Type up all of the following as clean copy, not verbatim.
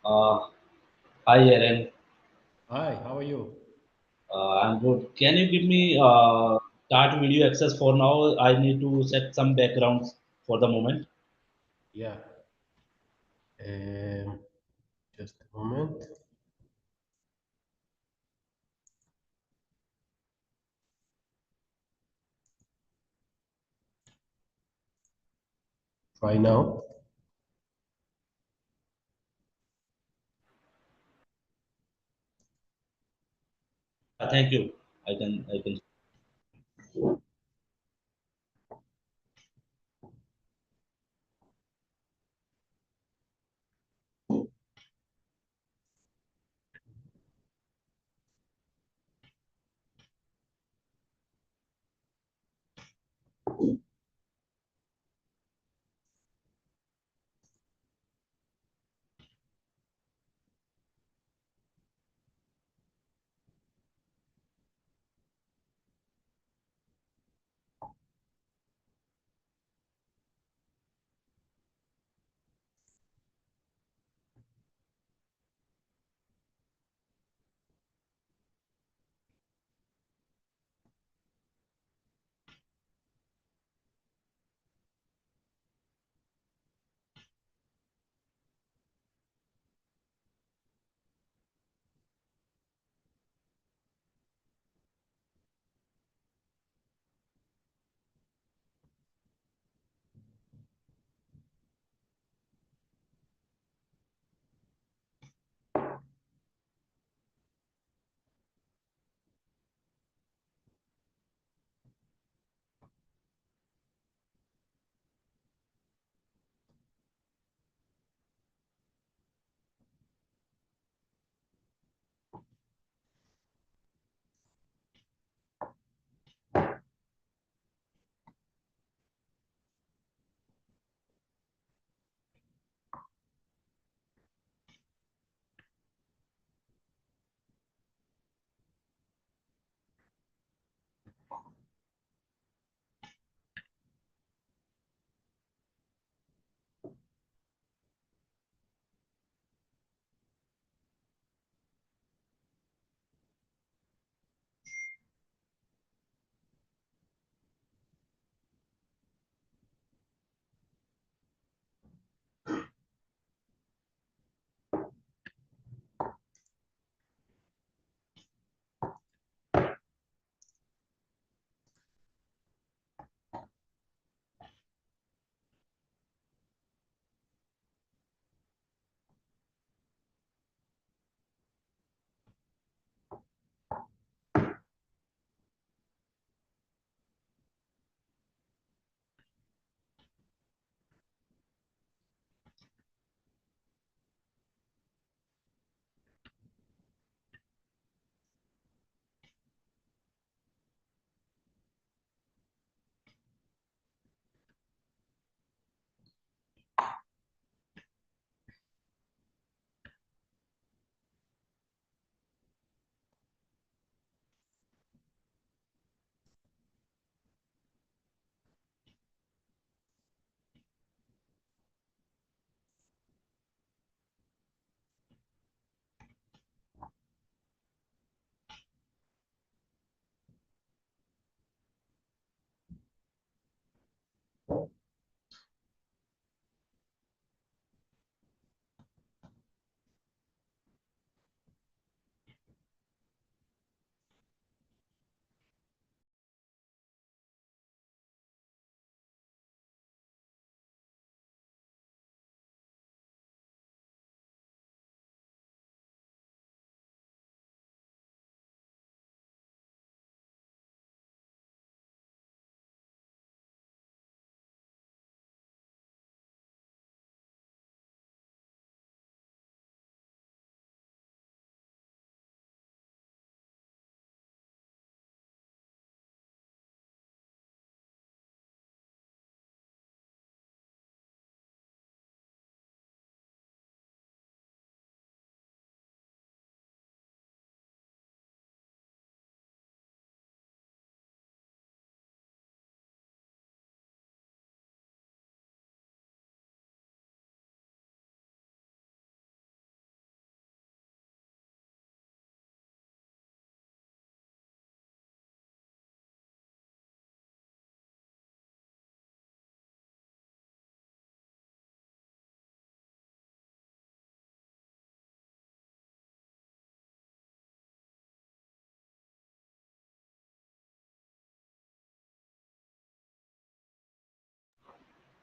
Uh, Hi, Aaron. Hi, how are you? I'm good. Can you give me start video access for now? I need to set some backgrounds for the moment. Yeah, um, just a moment. Try now. Thank you. I can.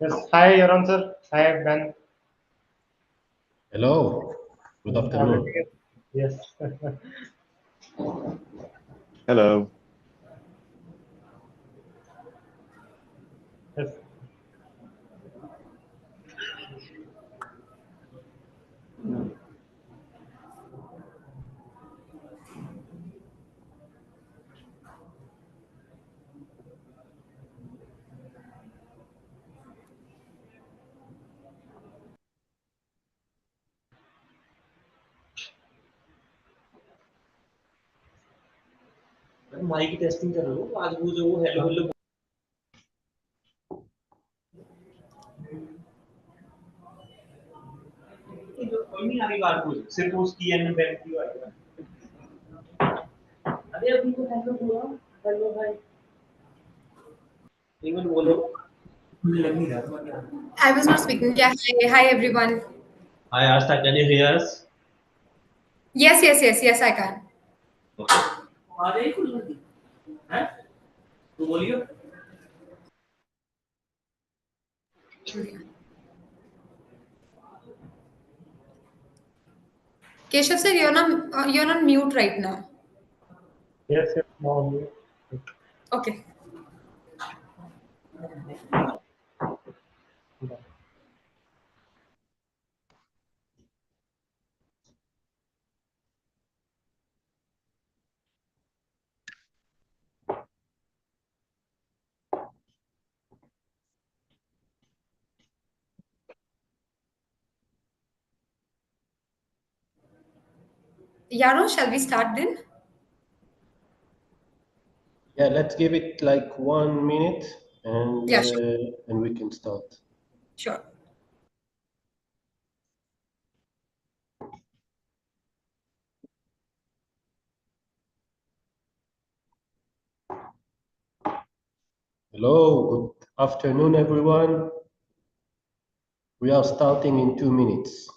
Yes. Hi, Yaron sir. Hi, Ben. Hello. Good Everything afternoon. is yes. Hello. Yes. Mike testing कर रहे हो आज वो जो वो hello hello कोई नहीं आगे बात हुई सिर्फ उसकी एंड बैक की आएगा अरे अभी तो हेलो बोला हेलो भाई इवन बोलो लग नहीं रहा I was not speaking. Yeah, hi everyone. Hi Aastha can you hear us Yes, I can. Okay आ रही कुछ नहीं है तो बोलियो Keshav sir, you're on mute right now. Yes. Yes. Now you. Okay. Yaron, shall we start then? Yeah, let's give it like 1 minute Yeah, sure. and we can start. Sure. Hello, good afternoon, everyone. We are starting in 2 minutes.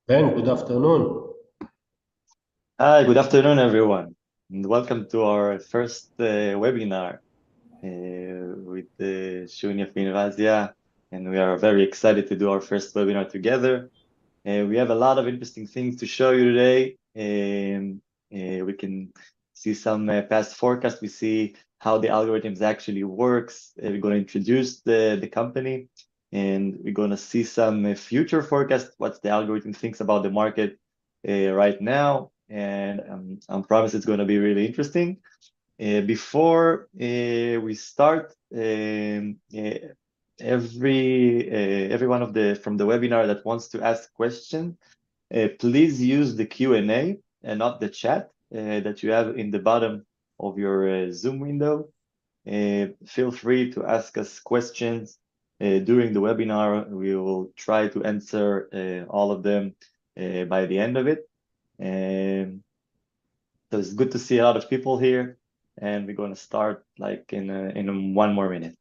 Ben, good afternoon. Hi, good afternoon, everyone, and welcome to our first webinar with Shunya Finvazia. And we are very excited to do our first webinar together. We have a lot of interesting things to show you today. We can see some past forecasts. We see how the algorithms actually works. We're going to introduce the company, and we're going to see some future forecasts, what the algorithm thinks about the market right now. And I promise it's going to be really interesting. Before we start, every one of the from the webinar that wants to ask question, please use the Q&A and not the chat that you have in the bottom of your Zoom window. Feel free to ask us questions during the webinar. We will try to answer all of them by the end of it. So it's good to see a lot of people here, and we're going to start like in 1 more minute.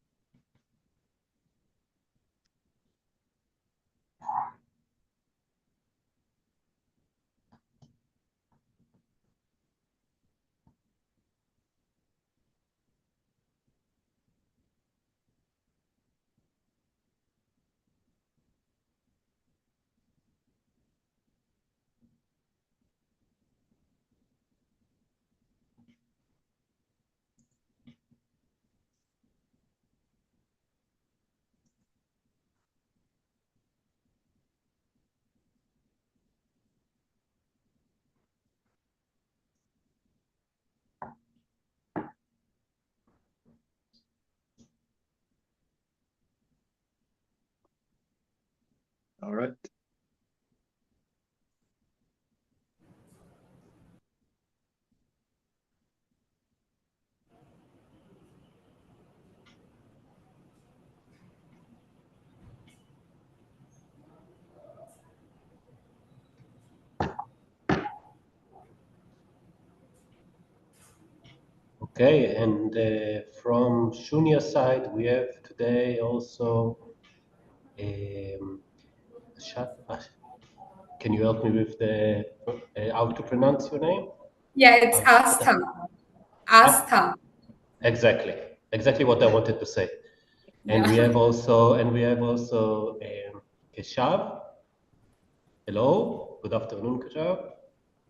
All right. Okay, and from Shunya's side, we have today also, can you help me with the how to pronounce your name? Yeah, it's Astha. Astha. Exactly what I wanted to say. And we Yeah. have also Keshav. Hello, good afternoon, Keshav.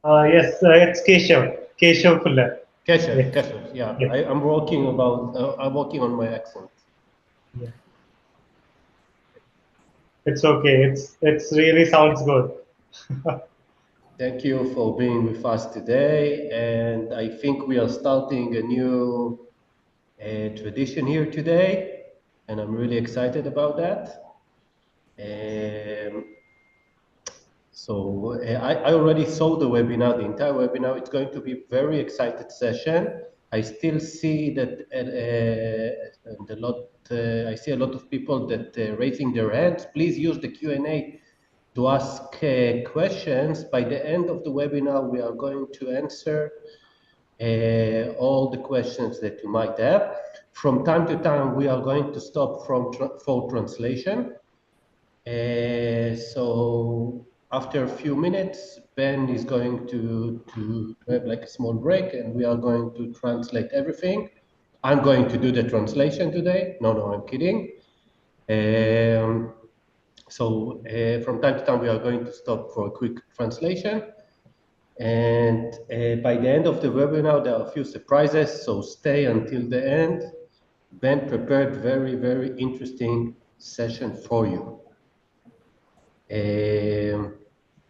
Yes, it's Keshav. Keshav Fuller. Keshav, Yes. Keshav, yeah. Yes. I'm working on my accent. Yeah. It's okay. It's really sounds good. Thank you for being with us today. And I think we are starting a new tradition here today, and I'm really excited about that. Um, I already saw the webinar, the entire webinar. It's going to be a very excited session. I still see that and I see a lot of people that raising their hands. Please use the Q&A to ask questions. By the end of the webinar, we are going to answer all the questions that you might have. From time to time, we are going to stop for translation. So after a few minutes, Ben is going to have like a small break, and we are going to translate everything. I'm going to do the translation today. No, I'm kidding. From time to time, we are going to stop for a quick translation. And by the end of the webinar, there are a few surprises, so stay until the end. Ben prepared very, very interesting session for you.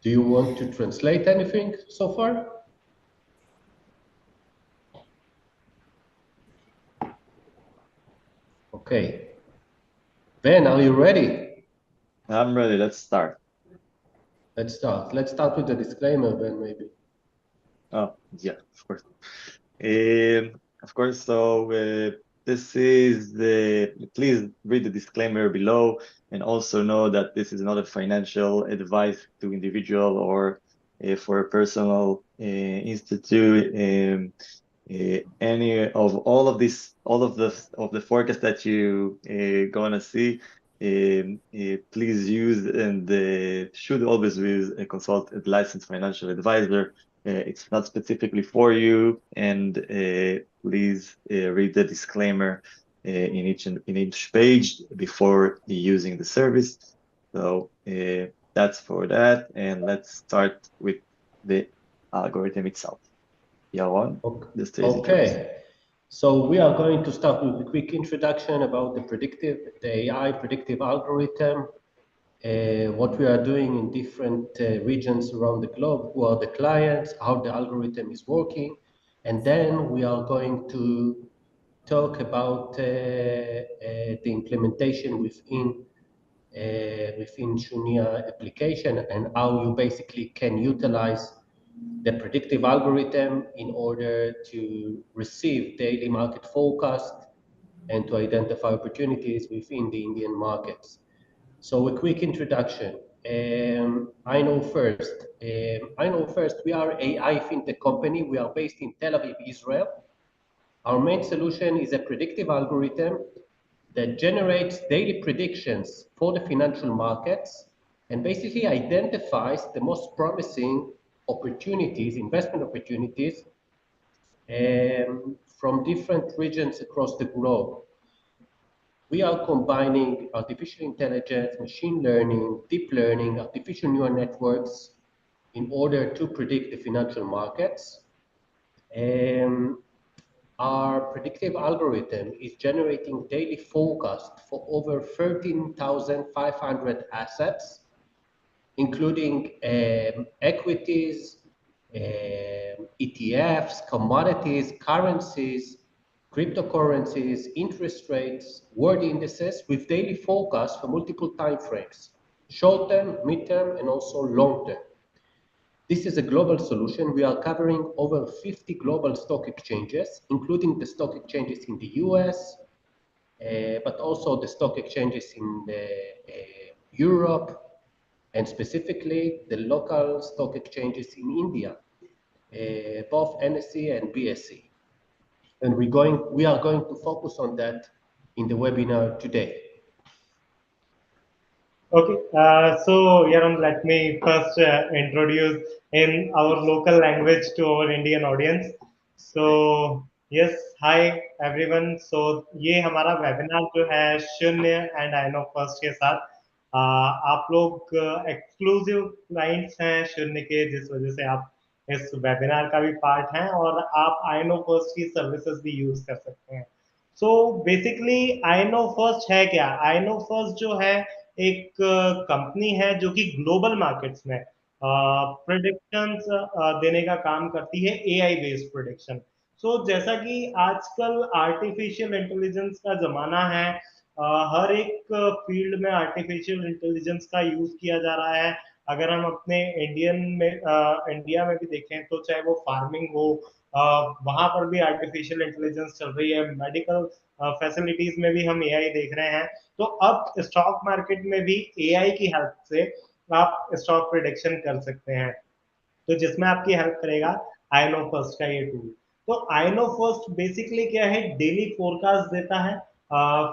Do you want to translate anything so far? Okay. Ben, are you ready? I'm ready. Let's start. Let's start. Let's start with the disclaimer, Ben, maybe. Oh, yeah, of course. Of course, so this is please read the disclaimer below and also know that this is not a financial advice to individual or for a personal institute. Any of all of this, all of the forecast that you gonna see, please use and should always use a consultant licensed financial advisor. It's not specifically for you, and please read the disclaimer in each page before using the service. So that's for that, and let's start with the algorithm itself. Yaron, the stage is yours. Okay. So we are going to start with a quick introduction about the AI predictive algorithm, what we are doing in different regions around the globe, who are the clients, how the algorithm is working, and then we are going to talk about the implementation within Shunia application and how you basically can utilize the predictive algorithm in order to receive daily market forecast and to identify opportunities within the Indian markets. So a quick introduction. I know first. We are AI fintech company. We are based in Tel Aviv, Israel. Our main solution is a predictive algorithm that generates daily predictions for the financial markets and basically identifies the most promising opportunities, investment opportunities from different regions across the globe. We are combining artificial intelligence, machine learning, deep learning, artificial neural networks in order to predict the financial markets. Our predictive algorithm is generating daily forecast for over 13,500 assets, including equities, ETFs, commodities, currencies, cryptocurrencies, interest rates, world indices with daily forecasts for multiple time frames. short-term, mid-term, and also long-term. This is a global solution. We are covering over 50 global stock exchanges, including the stock exchanges in the US, but also the stock exchanges in Europe, and specifically the local stock exchanges in India, both NSE and BSE. And we are going to focus on that in the webinar today. Okay, so Yaron, let me first introduce in our local language to our Indian audience. So yes, hi everyone. So ये हमारा webinar जो है शून्य and I know first के साथ आप लोग exclusive clients हैं शून्य के, जिस वजह से आप इस वेबिनार का भी पार्ट हैं और आप आई नो फर्स्ट की सर्विसेज भी यूज कर सकते हैं। So basically I know first है क्या? आई नो फर्स्ट जो है एक कंपनी है जो कि ग्लोबल मार्केट्स में प्रेडिक्शंस देने का काम करती है, एआई बेस्ड प्रेडिक्शन। सो जैसा कि आजकल आर्टिफिशियल इंटेलिजेंस का जमाना है, हर एक फील्ड में आर्टिफिशियल इंटेलिजेंस का यूज किया जा रहा है। अगर हम अपने इंडिया में भी देखें तो चाहे वो फार्मिंग हो, वहां पर भी आर्टिफिशियल इंटेलिजेंस चल रही है। मेडिकल फैसिलिटीज में भी हम एआई देख रहे हैं। तो अब स्टॉक मार्केट में भी एआई की हेल्प से आप स्टॉक प्रिडिक्शन कर सकते हैं, तो जिसमें आपकी हेल्प करेगा आई नो फर्स्ट का ये टूल। तो आई नो फर्स्ट बेसिकली क्या है, डेली फोरकास्ट देता है,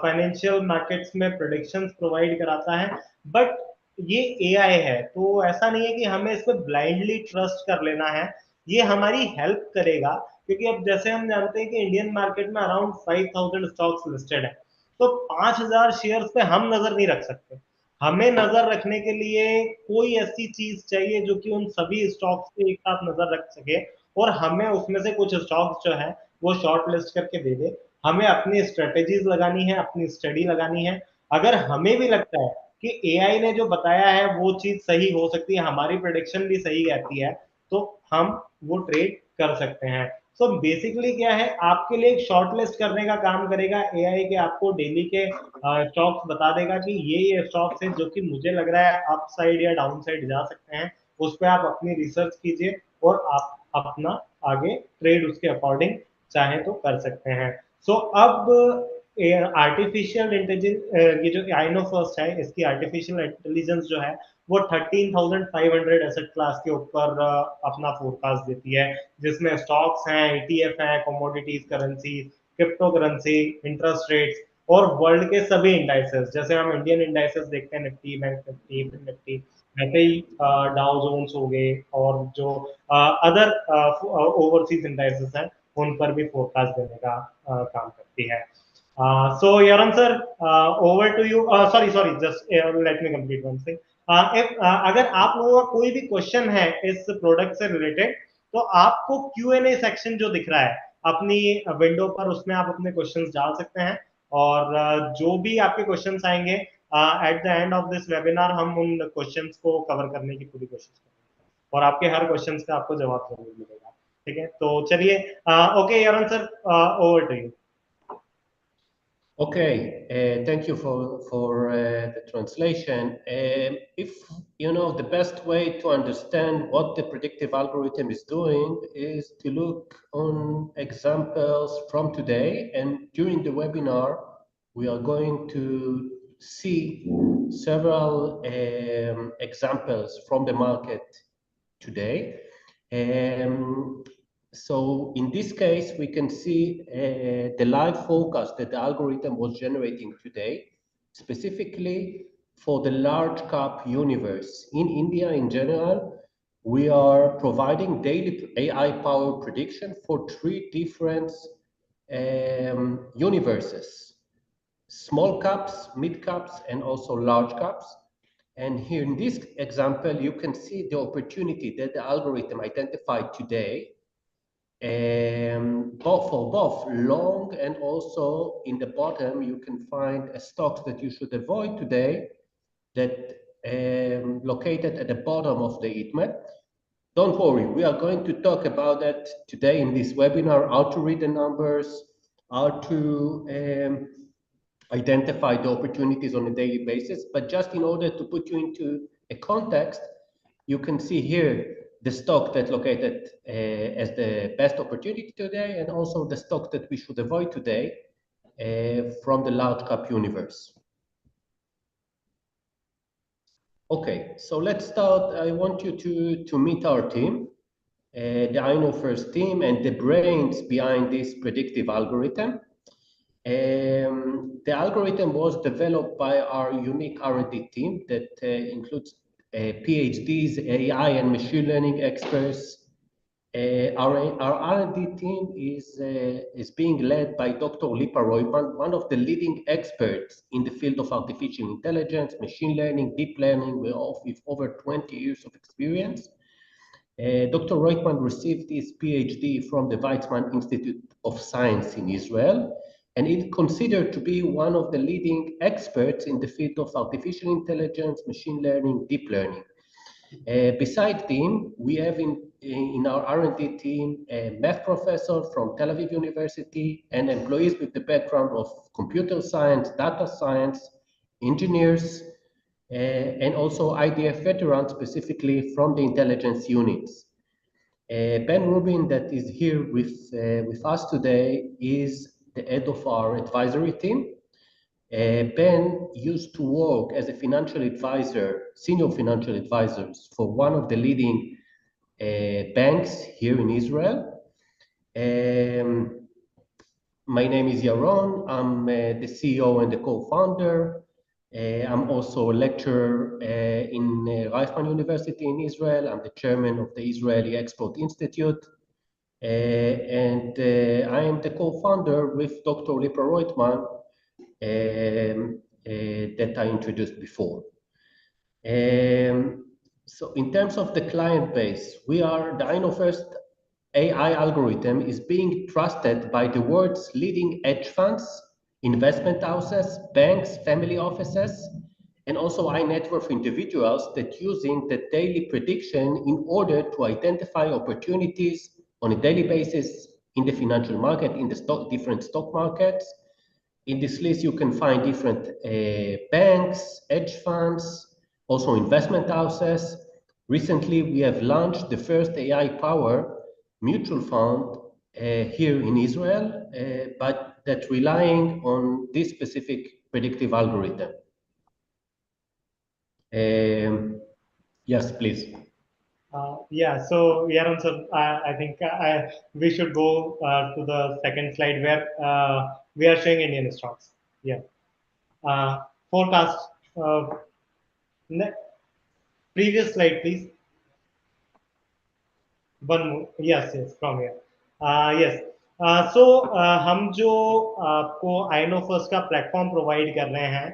फाइनेंशियल मार्केट्स में प्रोडिक्शंस प्रोवाइड कराता है। बट ये एआई है तो ऐसा नहीं है कि हमें इस पे ब्लाइंडली ट्रस्ट कर लेना है, ये हमारी हेल्प करेगा। क्योंकि अब जैसे हम जानते हैं कि इंडियन मार्केट में अराउंड 5000 स्टॉक्स लिस्टेड है, तो 5000 शेयर्स पे हम नजर नहीं रख सकते। हमें नजर रखने के लिए कोई ऐसी चीज चाहिए जो कि उन सभी स्टॉक्स पे एक साथ नजर रख सके, और हमें उसमें से कुछ स्टॉक्स जो है वो शॉर्ट लिस्ट करके दे दे। हमें अपनी स्ट्रेटेजीज लगानी है, अपनी स्टडी लगानी है। अगर हमें भी लगता है कि एआई ने जो बताया है वो चीज सही हो सकती है, हमारी प्रेडिक्शन भी सही रहती है, तो हम वो ट्रेड कर सकते हैं। सो बेसिकली क्या है, आपके लिए एक शॉर्ट लिस्ट करने का काम करेगा एआई, के आपको डेली के स्टॉक्स बता देगा कि ये स्टॉक्स हैं जो कि मुझे लग रहा है अप साइड या डाउन साइड जा सकते हैं। उस पर आप अपनी रिसर्च कीजिए और आप अपना आगे ट्रेड उसके अकॉर्डिंग चाहे तो कर सकते हैं। सो अब आर्टिफिशियल इंटेलिजेंस, ये जो आइनो फर्स्ट है, इसकी आर्टिफिशियल इंटेलिजेंस जो है वो 13,500 एसेट क्लास के ऊपर अपना फोरकास्ट देती है, जिसमें स्टॉक्स हैं, ईटीएफ हैं, commodities, currency, crypto currency, interest rates और वर्ल्ड के सभी इंडाइसेस। जैसे हम इंडियन इंडाइसेस देखते हैं, निफ्टी, बैंक निफ्टी, निफ्टी, वैसे ही डाउ जोन्स हो गए, और जो अदर ओवरसीज इंडाइसेस हैं उन पर भी फोरकास्ट देने का काम करती है। So Yaron sir, over to you. Sorry, just let me complete one thing. अगर आप लोगों का कोई भी क्वेश्चन है इस प्रोडक्ट से रिलेटेड, तो आपको Q&A सेक्शन जो दिख रहा है अपनी विंडो पर, उसमें आप अपने क्वेश्चंस डाल सकते हैं, और जो भी आपके क्वेश्चंस आएंगे at the end of this webinar, हम उन क्वेश्चंस को कवर करने की पूरी कोशिश करेंगे और आपके हर क्वेश्चंस का आपको जवाब जरूर मिलेगा। ठीक है, तो चलिए, okay Yaran sir, over to you. Okay, thank you for the translation. If you know, the best way to understand what the predictive algorithm is doing is to look on examples from today. And during the webinar, we are going to see several examples from the market today. So in this case, we can see the live forecast that the algorithm was generating today, specifically for the large cap universe. In India in general, we are providing daily AI-powered prediction for 3 different universes: small caps, mid caps, and also large caps. And here in this example, you can see the opportunity that the algorithm identified today, both for both long and also in the bottom, you can find a stocks that you should avoid today, that located at the bottom of the heat map. Don't worry, we are going to talk about that today in this webinar, how to read the numbers, how to identify the opportunities on a daily basis. But just in order to put you into a context, you can see here the stock that located as the best opportunity today, and also the stock that we should avoid today from the large cap universe. Okay, so let's start. I want you to meet our team, the I Know First team, and the brains behind this predictive algorithm. The algorithm was developed by our unique R&D team that includes PhDs, AI and machine learning experts. Our R&D team is being led by Dr. Lipa Roitman, one of the leading experts in the field of artificial intelligence, machine learning, deep learning, with over 20 years of experience. Dr. Roitman received his PhD from the Weizmann Institute of Science in Israel, and is considered to be one of the leading experts in the field of artificial intelligence, machine learning, deep learning. Besides him, we have in our R&D team a math professor from Tel Aviv University and employees with the background of computer science, data science, engineers, and also IDF veterans, specifically from the intelligence units. Ben Rubin, that is here with us today, is the head of our advisory team. Ben used to work as a financial advisor, senior financial advisors for one of the leading banks here in Israel. My name is Yaron. I'm the CEO and the co-founder. I'm also a lecturer in Reichman University in Israel. I'm the chairman of the Israeli Export Institute. And I am the co-founder with Dr. Lipa Roitman, that I introduced before. So in terms of the client base, the I Know First AI algorithm is being trusted by the world's leading hedge funds, investment houses, banks, family offices, and also high net worth individuals that using the daily prediction in order to identify opportunities on a daily basis in the financial market, in the different stock markets. In this list, you can find different banks, hedge funds, also investment houses. Recently, we have launched the first AI-powered mutual fund here in Israel, but that relying on this specific predictive algorithm. Yes, please. Yeah, so Yaron, so I think we should go to the second slide where we are showing Indian stocks. Yeah. Forecast. Previous slide, please. One more. Yes, from here. Yes. So हम जो आपको I know first का platform provide कर रहे हैं,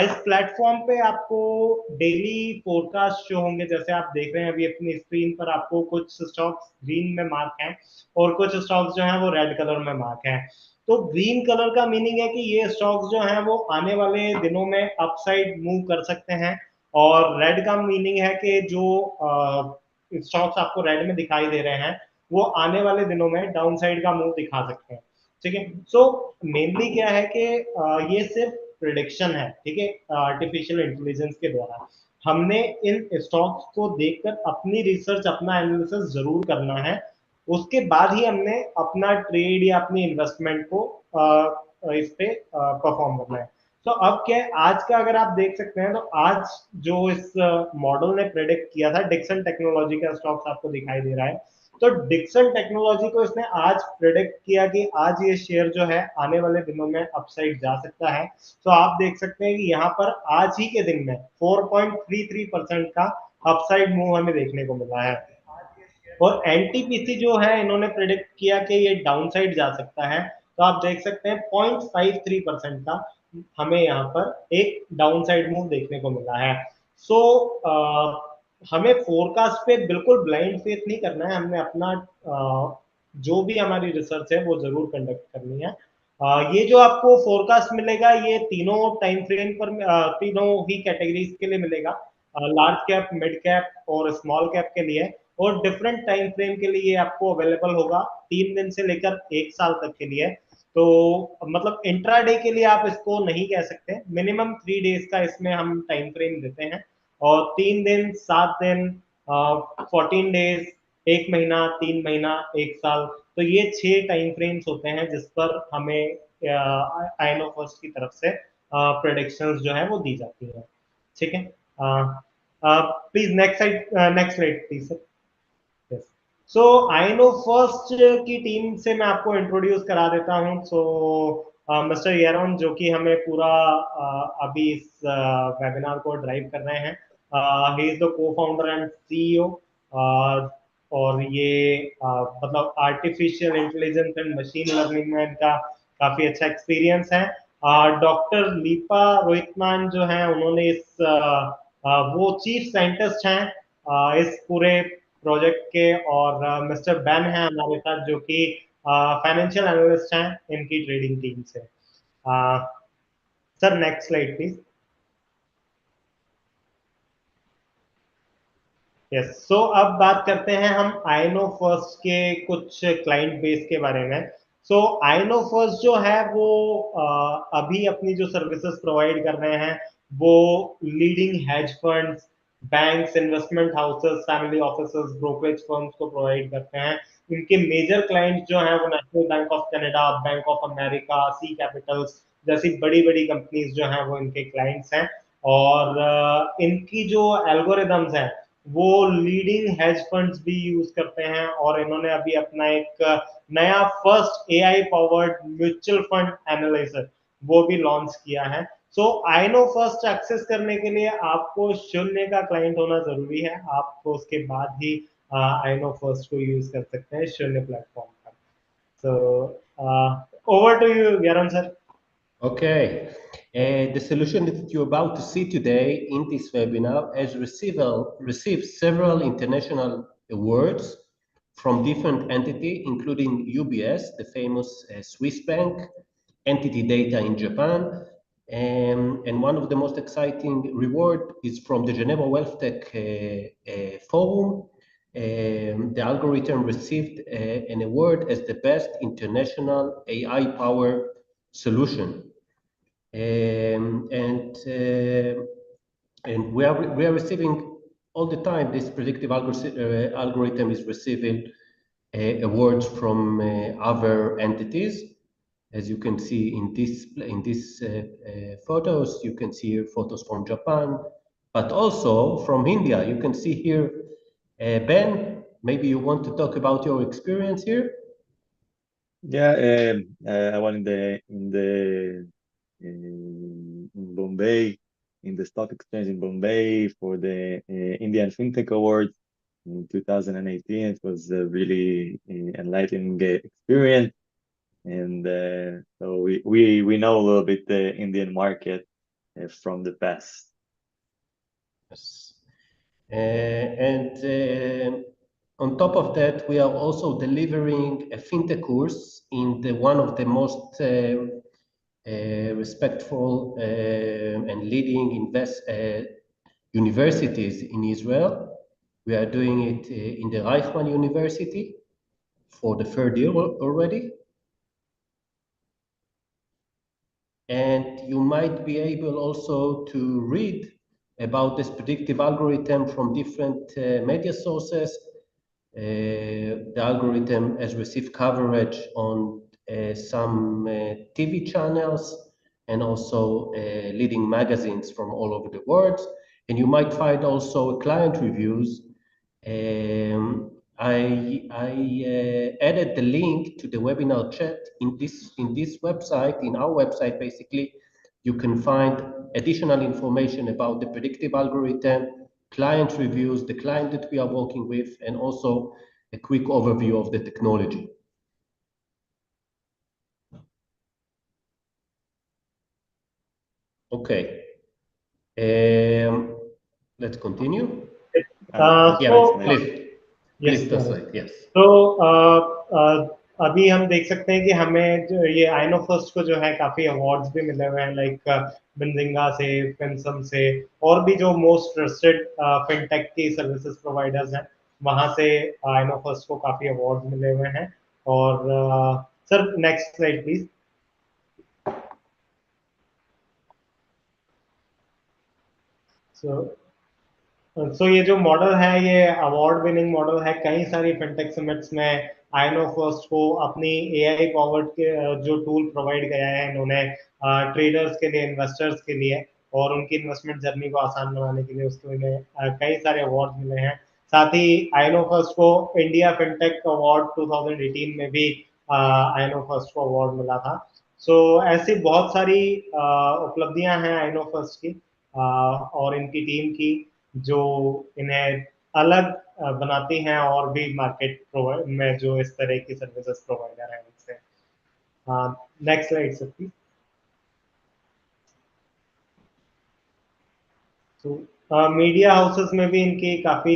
इस platform पे आपको डेली फोरकास्ट जो होंगे, जैसे आप देख रहे हैं अभी अपनी स्क्रीन पर, आपको कुछ स्टॉक्स ग्रीन में मार्क हैं और कुछ स्टॉक्स जो हैं वो रेड कलर में मार्क हैं। तो ग्रीन कलर का मीनिंग है कि ये स्टॉक्स जो हैं वो आने वाले दिनों में अपसाइड मूव कर सकते हैं, और रेड का मीनिंग है कि जो स्टॉक्स आपको रेड में दिखाई दे रहे हैं वो आने वाले दिनों में डाउन साइड का मूव दिखा सकते हैं। ठीक है, सो मेनली क्या है कि ये सिर्फ प्रिडिक्शन है, ठीक है, आर्टिफिशियल इंटेलिजेंस के द्वारा। हमने इन स्टॉक्स को देखकर अपनी रिसर्च, अपना एनालिसिस जरूर करना है, उसके बाद ही हमने अपना ट्रेड या अपनी इन्वेस्टमेंट को इस पे परफॉर्म करना है। तो अब क्या है, आज का अगर आप देख सकते हैं तो आज जो इस मॉडल ने प्रेडिक्ट किया था, डिक्सन टेक्नोलॉजी का स्टॉक्स आपको दिखाई दे रहा है, तो डिक्सन टेक्नोलॉजी को इसने आज प्रेडिक्ट किया कि आज ये शेयर जो है आने वाले दिनों में अपसाइड जा सकता है। तो आप देख सकते हैं कि यहाँ पर आज ही के दिन में 4.33% का अपसाइड मूव हमें देखने को मिला है, और एनटीपीसी जो है इन्होंने प्रेडिक्ट किया कि ये डाउन साइड जा सकता है। तो आप देख सकते हैं 0.53% का हमें यहाँ पर एक डाउन साइड मूव देखने को मिला है। सो हमें फोरकास्ट पे बिल्कुल ब्लाइंड फेथ नहीं करना है, हमने अपना जो भी हमारी रिसर्च है वो जरूर कंडक्ट करनी है। ये जो आपको फोरकास्ट मिलेगा ये तीनों टाइम फ्रेम पर, तीनों ही कैटेगरीज के लिए मिलेगा, लार्ज कैप, मिड कैप और स्मॉल कैप के लिए, और डिफरेंट टाइम फ्रेम के लिए आपको अवेलेबल होगा 3 दिन से लेकर 1 साल तक के लिए। तो मतलब इंट्राडे के लिए आप इसको नहीं कह सकते, मिनिमम 3 डेज का इसमें हम टाइम फ्रेम देते हैं, और 3 दिन, 7 दिन, 14 डेज, 1 महीना, 3 महीना, 1 साल, तो ये 6 टाइम फ्रेम्स होते हैं जिस पर हमें आयनो फर्स्ट की तरफ से प्रेडिक्शंस जो है वो दी जाती है। ठीक है, please next slide please sir. Yes, so I know first की टीम से मैं आपको इंट्रोड्यूस करा देता हूं। सो मिस्टर येरोन, जो कि हमें पूरा अभी इस वेबिनार को ड्राइव कर रहे हैं, ही इज द को फाउंडर एंड सीईओ, और ये मतलब artificial intelligence and machine learning में इनका काफी अच्छा एक्सपीरियंस है। डॉक्टर लीपा रोहितमान जो है, उन्होंने वो चीफ साइंटिस्ट हैं इस पूरे प्रोजेक्ट के, और मिस्टर बैन है हमारे साथ, जो कि फाइनेंशियल एनालिस्ट हैं इनकी ट्रेडिंग टीम से। Sir next slide please. Yes, so अब बात करते हैं हम आइनो फर्स्ट के कुछ क्लाइंट बेस के बारे में। सो आइनो फर्स्ट जो है वो अभी अपनी जो सर्विसेज प्रोवाइड कर रहे हैं वो leading hedge funds, banks, investment houses, family offices, brokerage firms को प्रोवाइड करते हैं। इनके मेजर क्लाइंट्स जो हैं वो National Bank of Canada, Bank of America, C Capitals जैसी बड़ी बड़ी कंपनीज जो हैं वो इनके क्लाइंट्स हैं। और इनकी जो एल्गोरिदम्स हैं वो लीडिंग हेज फंड्स भी यूज करते हैं, और इन्होंने अभी अपना एक नया first AI powered mutual fund analyser वो भी लॉन्च किया है। सो आइनो फर्स्ट एक्सेस करने के लिए आपको शून्य का क्लाइंट होना जरूरी है, आपको उसके बाद ही आइनो फर्स्ट को यूज कर सकते हैं शून्य प्लेटफॉर्म पर। So over to you Yaran sir. Okay, the solution that you're about to see today in this webinar has received several international awards from different entities, including UBS, the famous Swiss bank, Entity Data in Japan, and one of the most exciting reward is from the Geneva Wealth Tech Forum. The algorithm received an award as the best international AI-powered solution. And we are receiving all the time. This predictive algorithm is receiving awards from other entities. As you can see in this photos, you can see here photos from Japan, but also from India. You can see here, Ben. Maybe you want to talk about your experience here. Yeah, I was in Bombay, in the stock exchange in Bombay for the Indian FinTech Awards in 2018. It was a really enlightening experience, and so we know a little bit the Indian market from the past. Yes. And on top of that, we are also delivering a fintech course in one of the most respectful and leading universities in Israel. We are doing it in the Reichman University for the third year already. And you might be able also to read about this predictive algorithm from different media sources. The algorithm has received coverage on some TV channels and also leading magazines from all over the world. And you might find also client reviews. I added the link to the webinar chat in this website. In our website, basically, you can find additional information about the predictive algorithm, client reviews, the client that we are working with, and also a quick overview of the technology. Okay. Let's continue. Please translate. Yes. तो अभी हम देख सकते हैं कि हमें जो ये आइनो फर्स्ट को जो है काफी अवार्ड्स भी मिले हुए हैं, लाइक बिंजिंगा से, फिनसम से, और भी जो मोस्ट ट्रस्टेड फिनटेक की सर्विसेज प्रोवाइडर्स हैं वहां से आइनो फर्स्ट को काफी अवार्ड्स मिले हुए हैं। और सर नेक्स्ट स्लाइड प्लीज। सो ये जो मॉडल है ये अवार्ड विनिंग मॉडल है। कई सारी फिनटेक समिट्स में आइनो फर्स्ट को अपनी एआई पावर्ड के जो टूल प्रोवाइड किया है इन्होंने ट्रेडर्स के लिए, इन्वेस्टर्स के लिए और उनकी इन्वेस्टमेंट जर्नी को आसान बनाने के लिए उसको इन्हें कई सारे अवार्ड मिले हैं। साथ ही आइनो फर्स्ट को इंडिया फिनटेक अवार्ड 2018 में भी आइनो फर्स्ट को अवार्ड मिला था। सो ऐसी बहुत सारी उपलब्धियां हैं आइनो फर्स्ट की और इनकी टीम की जो इन्हें अलग बनाती हैं और भी मार्केट में जो इस तरह की सर्विसेज प्रोवाइडर हैं उनसे। Next slide sir please. तो मीडिया हाउसेस में भी इनकी काफी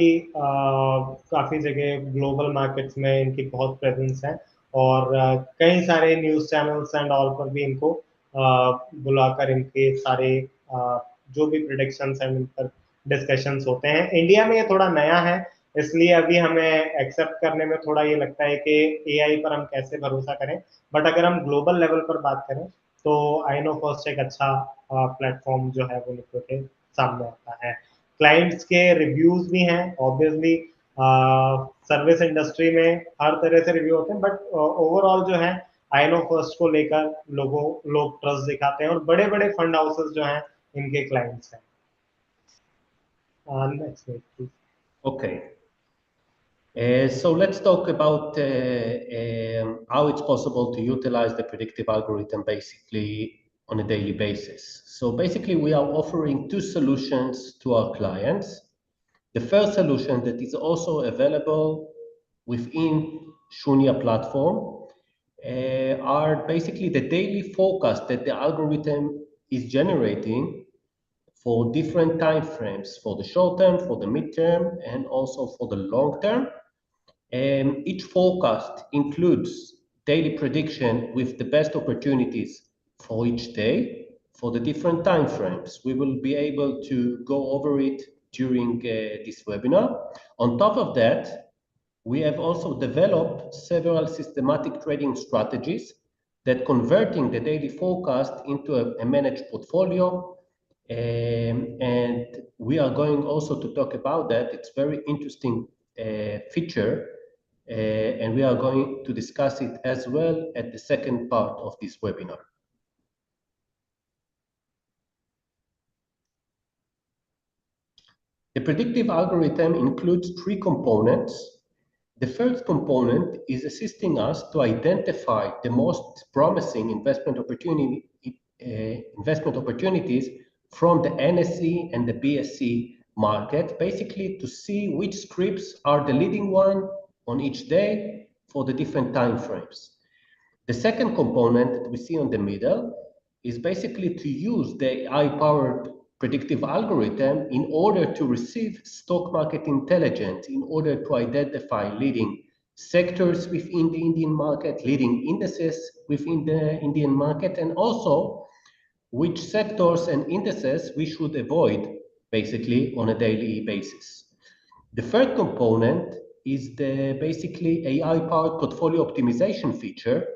जगह ग्लोबल मार्केट्स में इनकी बहुत प्रेजेंस है और कई सारे न्यूज चैनल्स एंड ऑल पर भी इनको बुलाकर इनके सारे जो भी प्रेडिक्शंस हैं उन पर डिस्कशंस होते हैं। इंडिया में ये थोड़ा नया है इसलिए अभी हमें एक्सेप्ट करने में थोड़ा ये लगता है कि एआई पर हम कैसे भरोसा करें, बट अगर हम ग्लोबल लेवल पर बात करें तो आई नो फर्स्ट एक अच्छा प्लेटफॉर्म जो है वो निकल के सामने आता है। क्लाइंट्स के रिव्यूज भी हैं ऑब्वियसली। सर्विस इंडस्ट्री में हर तरह से रिव्यू होते हैं बट ओवरऑल जो है आई नो फर्स्ट को लेकर लोग ट्रस्ट दिखाते हैं और बड़े बड़े फंड हाउसेस जो हैं इनके क्लाइंट्स हैं। Next please. Okay. So let's talk about how it's possible to utilize the predictive algorithm basically on a daily basis. So basically we are offering two solutions to our clients. The first solution that is also available within Shunya platform are basically the daily forecast that the algorithm is generating for different time frames, for the short term, for the midterm, and also for the long term. Each forecast includes daily prediction with the best opportunities for each day for the different time frames. We will be able to go over it during this webinar. On top of that, we have also developed several systematic trading strategies that converting the daily forecast into a managed portfolio. And we are going also to talk about that. It's very interesting feature and we are going to discuss it as well at the second part of this webinar. The predictive algorithm includes three components. The first component is assisting us to identify the most promising investment opportunities from the NSE and the BSE market, basically to see which scripts are the leading one on each day for the different time frames. The second component that we see on the middle is basically to use the AI-powered predictive algorithm in order to receive stock market intelligence, in order to identify leading sectors within the Indian market, leading indices within the Indian market, and also which sectors and indices we should avoid basically on a daily basis. The third component is the basically AI-powered portfolio optimization feature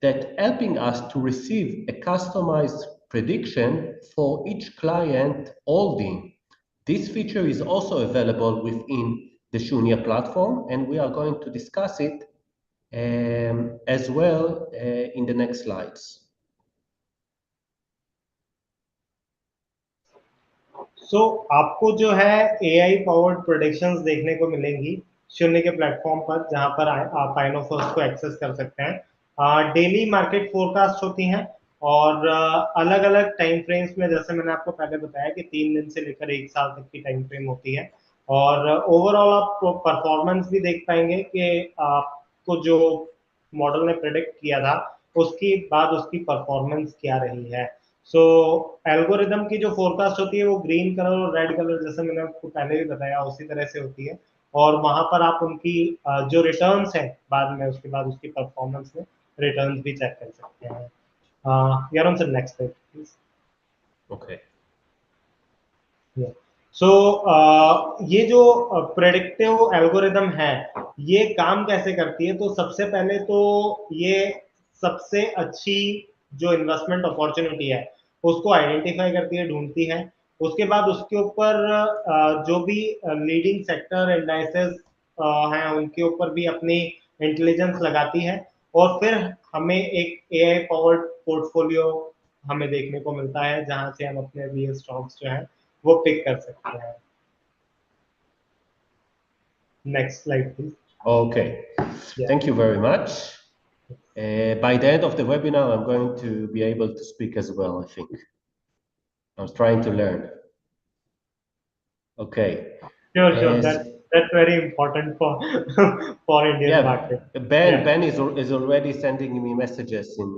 that helping us to receive a customized prediction for each client holding. This feature is also available within the Shunya platform, and we are going to discuss it as well in the next slides. सो आपको जो है AI powered predictions देखने को मिलेंगी शून्य के platform पर, जहां पर आप आइनो फर्स्ट को एक्सेस कर सकते हैं। डेली मार्केट फोरकास्ट होती हैं और अलग अलग टाइम फ्रेम्स में, जैसे मैंने आपको पहले बताया कि 3 दिन से लेकर 1 साल तक की टाइम फ्रेम होती है और ओवरऑल आप परफॉर्मेंस भी देख पाएंगे कि आपको जो मॉडल ने प्रेडिक्ट किया था उसकी बाद उसकी परफॉर्मेंस क्या रही है। सो एल्गोरिदम की जो फोरकास्ट होती है वो ग्रीन कलर और रेड कलर, जैसे मैंने आपको पहले भी बताया, उसी तरह से होती है और वहां पर आप उनकी जो रिटर्न्स है बाद में उसके बाद उसकी परफॉर्मेंस में रिटर्न्स भी चेक कर सकते हैं। यार sir next slide please. Okay. सो ये जो प्रेडिक्टिव एल्गोरिदम है ये काम कैसे करती है, तो सबसे पहले तो ये सबसे अच्छी जो इन्वेस्टमेंट अपॉर्चुनिटी है उसको आइडेंटिफाई करती है, ढूंढती है उसके बाद उसके ऊपर जो भी लीडिंग सेक्टर इंडाइसेस हैं उनके ऊपर भी अपनी इंटेलिजेंस लगाती है, और फिर हमें एक एआई पावर्ड पोर्टफोलियो हमें देखने को मिलता है जहां से हम अपने लिए स्टॉक्स जो है वो पिक कर सकते हैं। Next slide please. Okay, thank you very much. By the end of the webinar, I'm going to be able to speak as well, I think. I'm trying to learn. Okay. Sure. That's very important for for Indian market. Ben is already sending me messages in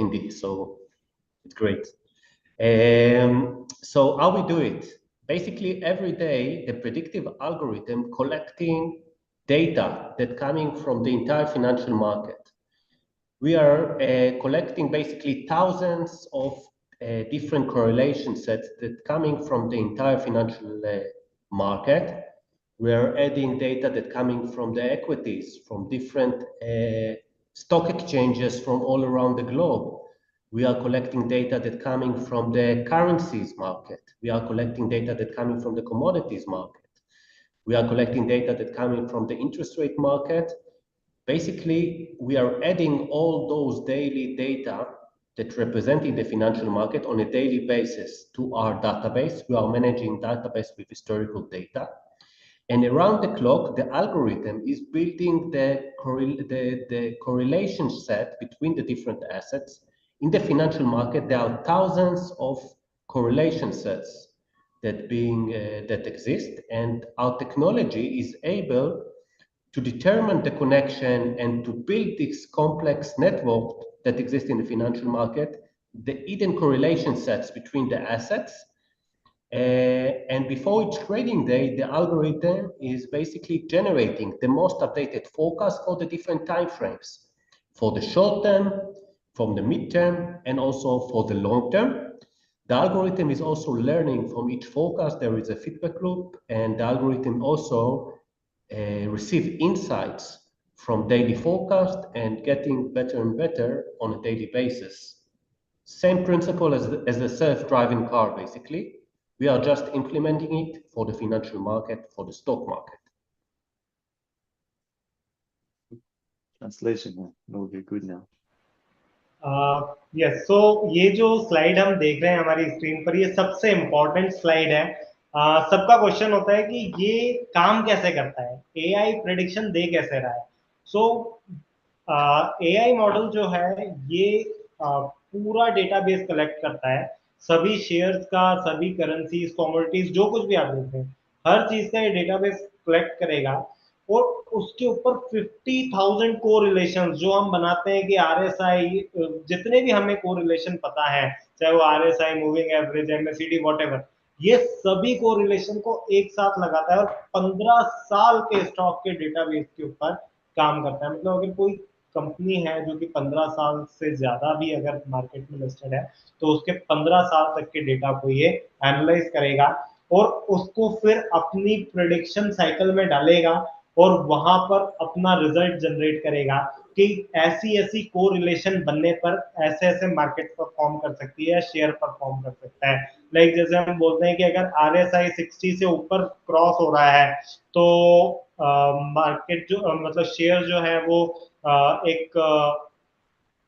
Hindi, so it's great. So how we do it? Basically, every day the predictive algorithm collecting data that coming from the entire financial market. We are collecting basically thousands of different correlation sets that coming from the entire financial market. We are adding data that coming from the equities, from different stock exchanges from all around the globe. We are collecting data that coming from the currencies market. We are collecting data that coming from the commodities market. We are collecting data that coming from the interest rate market. Basically, we are adding all those daily data that representing the financial market on a daily basis to our database. We are managing database with historical data. And around the clock, the algorithm is building the correlation set between the different assets. In the financial market, there are thousands of correlation sets that exist, and our technology is able to determine the connection and to build this complex network that exists in the financial market, the hidden correlation sets between the assets. And before each trading day, the algorithm is basically generating the most updated forecast for the different time frames, for the short term, from the midterm, and also for the long term. The algorithm is also learning from each forecast. There is a feedback loop, and the algorithm also receive insights from daily forecast and getting better and better on a daily basis. Same principle as the self-driving car, basically. We are just implementing it for the financial market, for the stock market. Translation will be good now. Yes, so ये जो slide हम देख रहे हैं हमारी screen पर, ये सबसे इम्पोर्टेंट स्लाइड है। सबका क्वेश्चन होता है कि ये काम कैसे करता है, एआई प्रेडिक्शन दे कैसे रहा है। सो एआई मॉडल जो है ये पूरा डेटाबेस कलेक्ट करता है, सभी शेयर्स का, सभी करेंसीज, कमोडिटीज, जो कुछ भी आप देखते हैं हर चीज का ये डेटाबेस कलेक्ट करेगा, और उसके ऊपर 50,000 कोरिलेशन जो हम बनाते हैं कि आरएसआई, जितने भी हमें कोरिलेशन पता है, चाहे वो RSI, moving average, MACD, whatever, ये सभी कोरिलेशन को एक साथ लगाता है और 15 साल के स्टॉक के डेटाबेस के ऊपर काम करता है। मतलब अगर कोई कंपनी है जो कि 15 साल से ज्यादा भी अगर मार्केट में लिस्टेड है, तो उसके 15 साल तक के डेटा को ये एनालाइज करेगा और उसको फिर अपनी प्रेडिक्शन साइकिल में डालेगा और वहां पर अपना रिजल्ट जनरेट करेगा कि ऐसी ऐसी कोरिलेशन बनने पर ऐसे ऐसे मार्केट परफॉर्म कर सकती है, शेयर परफॉर्म कर सकता है। लाइक जैसे हम बोलते हैं कि अगर आरएसआई 60 से ऊपर क्रॉस हो रहा है तो मार्केट जो मतलब शेयर जो है वो एक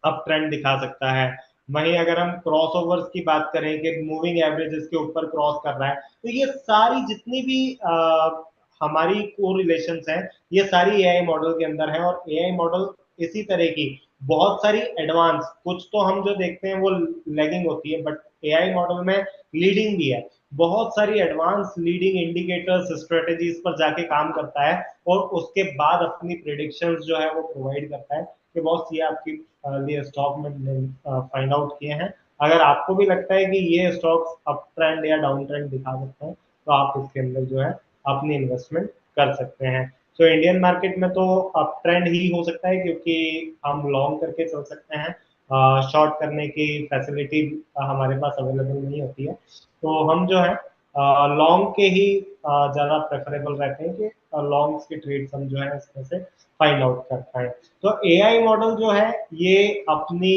अप ट्रेंड दिखा सकता है। वहीं अगर हम क्रॉसओवर्स की बात करें कि मूविंग एवरेजेस के ऊपर क्रॉस कर रहा है, तो ये सारी जितनी भी हमारी कोरिलेशंस हैं ये सारी एआई मॉडल के अंदर है। और एआई मॉडल इसी तरह की बहुत सारी एडवांस, कुछ तो हम जो देखते हैं वो लैगिंग होती है, बट एआई मॉडल में लीडिंग भी है। बहुत सारी एडवांस लीडिंग इंडिकेटर्स, स्ट्रेटेजीज पर जाके काम करता है और उसके बाद अपनी प्रेडिक्शंस जो है वो प्रोवाइड करता है कि बॉस ये आपकी लिए स्टॉक में फाइंड आउट किए हैं। अगर आपको भी लगता है कि ये स्टॉक्स अप ट्रेंड या डाउन ट्रेंड दिखा सकते हैं तो आप इसके अंदर जो है अपनी इन्वेस्टमेंट कर सकते हैं। तो इंडियन मार्केट में तो अप ट्रेंड ही हो सकता है क्योंकि हम लॉन्ग करके चल सकते हैं, शॉर्ट करने की फैसिलिटी हमारे पास अवेलेबल नहीं होती है, तो हम जो है लॉन्ग के ही ज़्यादा प्रेफरेबल रहते हैं कि लॉन्ग्स के ट्रेड्स हम जो है इसमें से फाइंड आउट कर पाए। तो एआई मॉडल जो है ये अपनी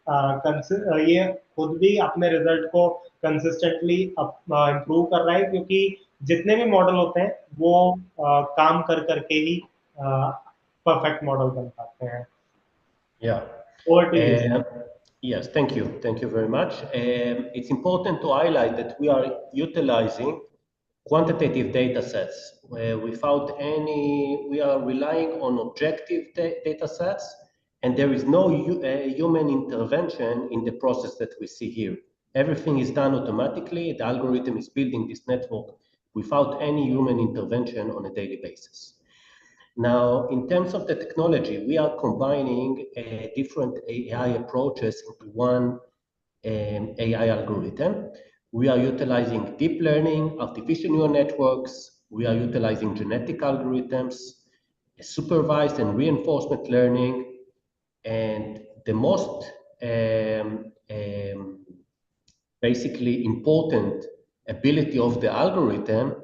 ये खुद भी अपने रिजल्ट को कंसिस्टेंटली इम्प्रूव कर रहा है, क्योंकि जितने भी मॉडल होते हैं वो काम कर करके ही परफेक्ट मॉडल बन पाते हैं. Yeah. Over to you, sir. Yes, thank you. Thank you very much. It's important to highlight that we are utilizing quantitative data sets. We are relying on objective data sets, and there is no human intervention in the process that we see here. Everything is done automatically. The algorithm is building this network without any human intervention on a daily basis. Now, in terms of the technology, we are combining different AI approaches into one AI algorithm. We are utilizing deep learning, artificial neural networks. We are utilizing genetic algorithms, supervised and reinforcement learning, and the most basically important ability of the algorithm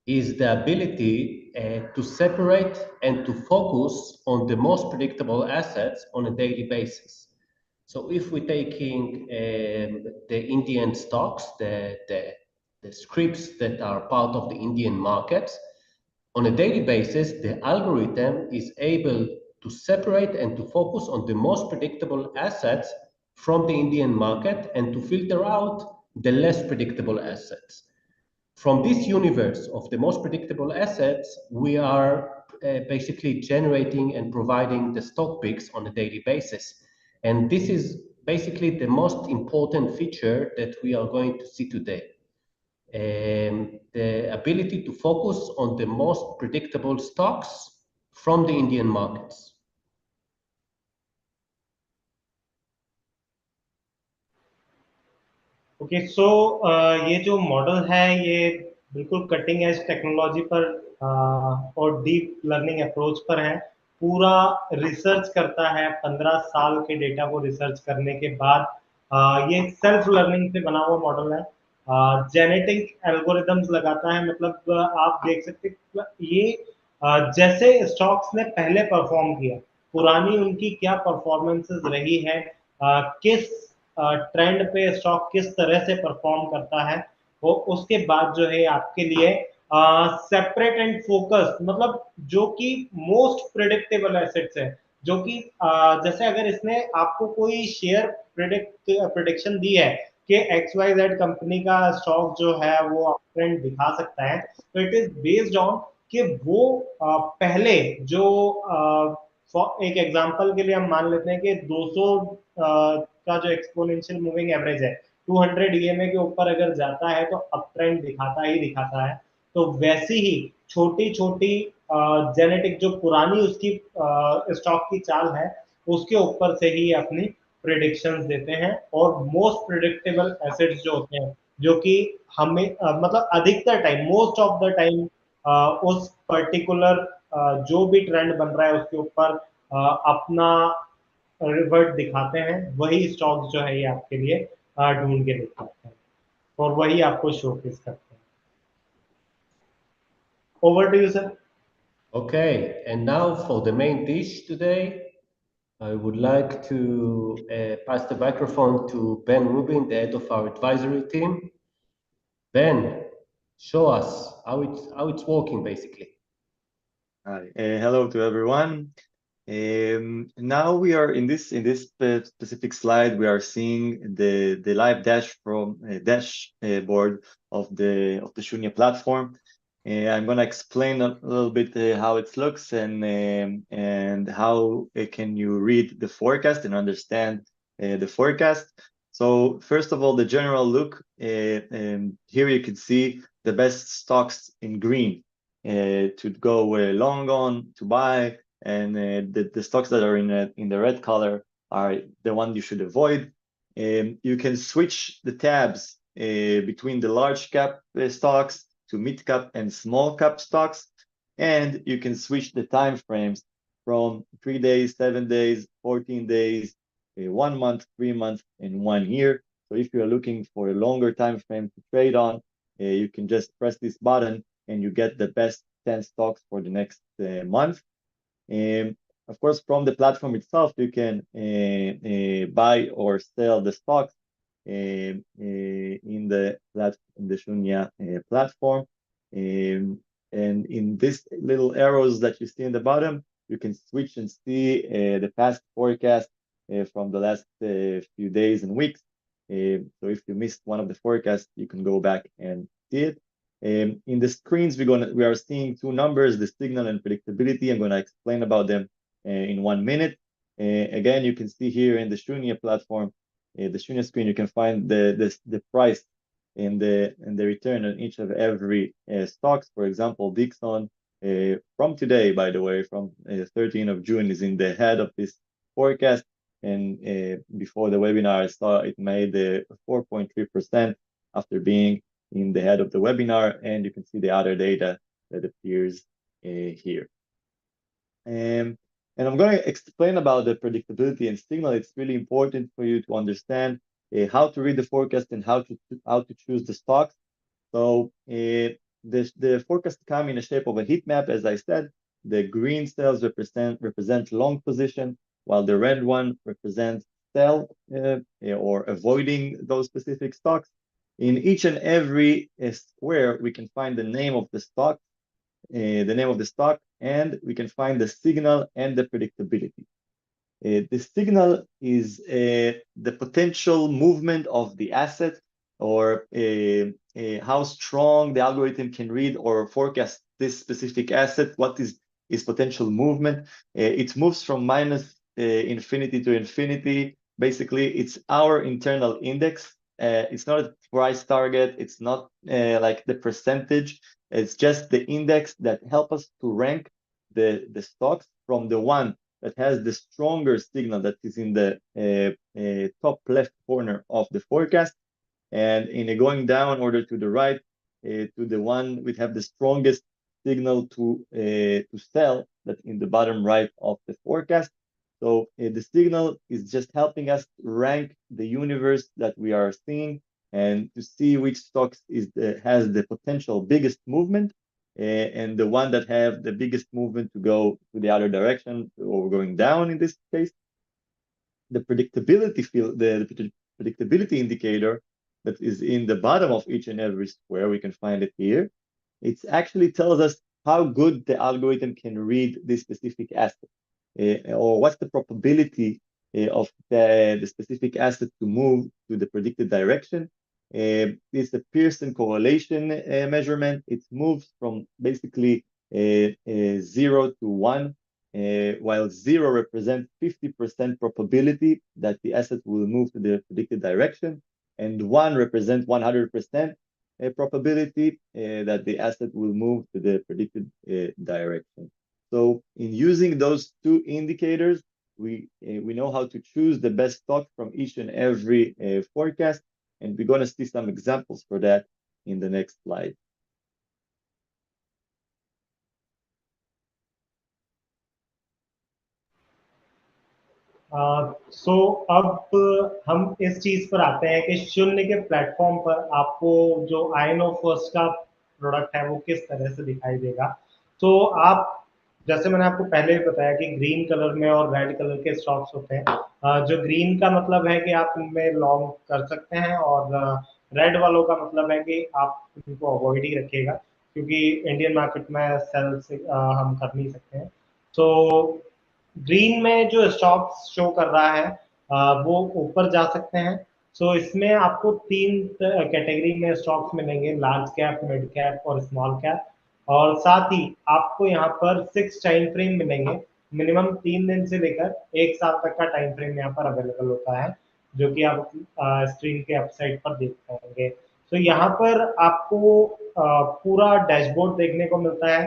is the ability to separate and to focus on the most predictable assets on a daily basis. So if we're taking the Indian stocks, the scrips that are part of the Indian markets, on a daily basis, the algorithm is able to separate and to focus on the most predictable assets from the Indian market and to filter out the less predictable assets. From this universe of the most predictable assets, we are basically generating and providing the stock picks on a daily basis. And this is basically the most important feature that we are going to see today. The ability to focus on the most predictable stocks from the Indian markets. Okay, so ये जो model है ये बिल्कुल cutting edge technology पर और deep learning approach पर है. पूरा रिसर्च करता है, 15 साल के डेटा को रिसर्च करने के बाद ये सेल्फ लर्निंग से बना हुआ मॉडल है. जेनेटिक एल्गोरिदम्स लगाता है, मतलब आप देख सकते हैं ये जैसे स्टॉक्स ने पहले परफॉर्म किया, पुरानी उनकी क्या परफॉर्मेंसेस रही है, किस ट्रेंड पे स्टॉक किस तरह से परफॉर्म करता है, वो उसके बाद जो है आपके लिए सेपरेट एंड फोकस, मतलब जो कि मोस्ट प्रिडिक्टेबल एसेट्स है, जो कि जैसे अगर इसने आपको कोई शेयर प्रिडिक्शन दी है कि XYZ कंपनी का स्टॉक जो है वो ट्रेंड दिखा सकता है, तो इट इज बेस्ड ऑन कि वो पहले जो एक एग्जांपल के लिए हम मान लेते हैं कि 200 का जो एक्सपोनेंशियल मूविंग एवरेज है 200 EMA के ऊपर अगर जाता है तो अप ट्रेंड दिखाता ही दिखाता है. तो वैसी ही छोटी छोटी जेनेटिक जो पुरानी उसकी स्टॉक की चाल है उसके ऊपर से ही अपनी प्रिडिक्शंस देते हैं, और मोस्ट प्रिडिक्टेबल एसेट्स जो होते हैं जो कि हमें मतलब अधिकतर time, most of the time उस पर्टिकुलर जो भी ट्रेंड बन रहा है उसके ऊपर अपना रिवर्ट दिखाते हैं, वही स्टॉक्स जो है ये आपके लिए ढूंढ के दिखाते हैं और वही आपको शोकेस करते हैं. Over to you sir. Okay, and now for the main dish today, I would like to pass the microphone to Ben Rubin, the head of our advisory team. Ben, show us how it's working basically. Hi, hello to everyone. Now we are in this specific slide. We are seeing the live dashboard of the Shunya platform. I'm going to explain a little bit how it looks and how can you read the forecast and understand the forecast. So first of all, the general look. Here you can see the best stocks in green to go long on, to buy, and the stocks that are in the red color are the one you should avoid. You can switch the tabs between the large cap stocks to mid cap and small cap stocks, and you can switch the time frames from 3 days, 7 days, 14 days, 1 month, 3 months, and 1 year. So if you're looking for a longer time frame to trade on, you can just press this button and you get the best 10 stocks for the next month. Of course, from the platform itself, you can buy or sell the stocks in the Shunya platform. And in these little arrows that you see in the bottom, you can switch and see the past forecast from the last few days and weeks. So if you missed one of the forecasts, you can go back and see it. In the screens, we are seeing two numbers, the signal and predictability. I'm going to explain about them in 1 minute. Again, you can see here in the Shunya platform, the Shunya screen, you can find the price and the return on each of every stocks. For example, Dixon from today, by the way, from 13th of June, is in the head of this forecast. And before the webinar, I saw it made 4.3% after being in the head of the webinar, and you can see the other data that appears here. And I'm going to explain about the predictability and signal. It's really important for you to understand how to read the forecast and how to choose the stocks. So the forecast come in the shape of a heat map, as I said. The green cells represent long position, while the red one represents sell or avoiding those specific stocks. In each and every square, we can find the name of the stock, and we can find the signal and the predictability. The signal is the potential movement of the asset, or how strong the algorithm can read or forecast this specific asset. What is its potential movement? It moves from minus infinity to infinity. Basically, it's our internal index. It's not a price target. It's not like the percentage. It's just the index that helps us to rank the stocks from the one that has the stronger signal that is in the top left corner of the forecast, and in going down order to the right to the one which have the strongest signal to sell, that in the bottom right of the forecast. So the signal is just helping us rank the universe that we are seeing and to see which stocks has the potential biggest movement, and the one that have the biggest movement to go to the other direction or going down in this case. The predictability indicator that is in the bottom of each and every square, we can find it here. It actually tells us how good the algorithm can read this specific asset, or what's the probability of the specific asset to move to the predicted direction. It's a Pearson correlation measurement. It moves from basically 0 to 1, while 0 represents 50% probability that the asset will move to the predicted direction, and 1 represents 100% probability that the asset will move to the predicted direction. So in using those two indicators, we know how to choose the best stock from each and every forecast, and we're going to see some examples for that in the next slide. सो अब हम इस चीज पर आते हैं कि शून्य के प्लेटफॉर्म पर आपको जो आईनो फर्स्ट का प्रोडक्ट है वो किस तरह से दिखाई देगा। तो आप, जैसे मैंने आपको पहले भी बताया कि ग्रीन कलर में और रेड कलर के स्टॉक्स होते हैं। जो ग्रीन का मतलब है कि आप इनमें लॉन्ग कर सकते हैं, और रेड वालों का मतलब है कि आप इनको अवॉइड ही रखिएगा, क्योंकि इंडियन मार्केट में सेल से हम कर नहीं सकते हैं। तो ग्रीन में जो स्टॉक्स शो कर रहा है वो ऊपर जा सकते हैं। सो इसमें आपको 3 कैटेगरी में स्टॉक्स मिलेंगे, लार्ज कैप, मिड कैप और स्मॉल कैप। और साथ ही आपको यहाँ पर 6 टाइम फ्रेम मिलेंगे। मिनिमम 3 दिन से लेकर 1 साल तक का टाइम फ्रेम यहाँ पर अवेलेबल होता है, जो कि आप स्क्रीन के अपसाइड पर देख पाएंगे। तो यहाँ पर आपको पूरा डैशबोर्ड देखने को मिलता है।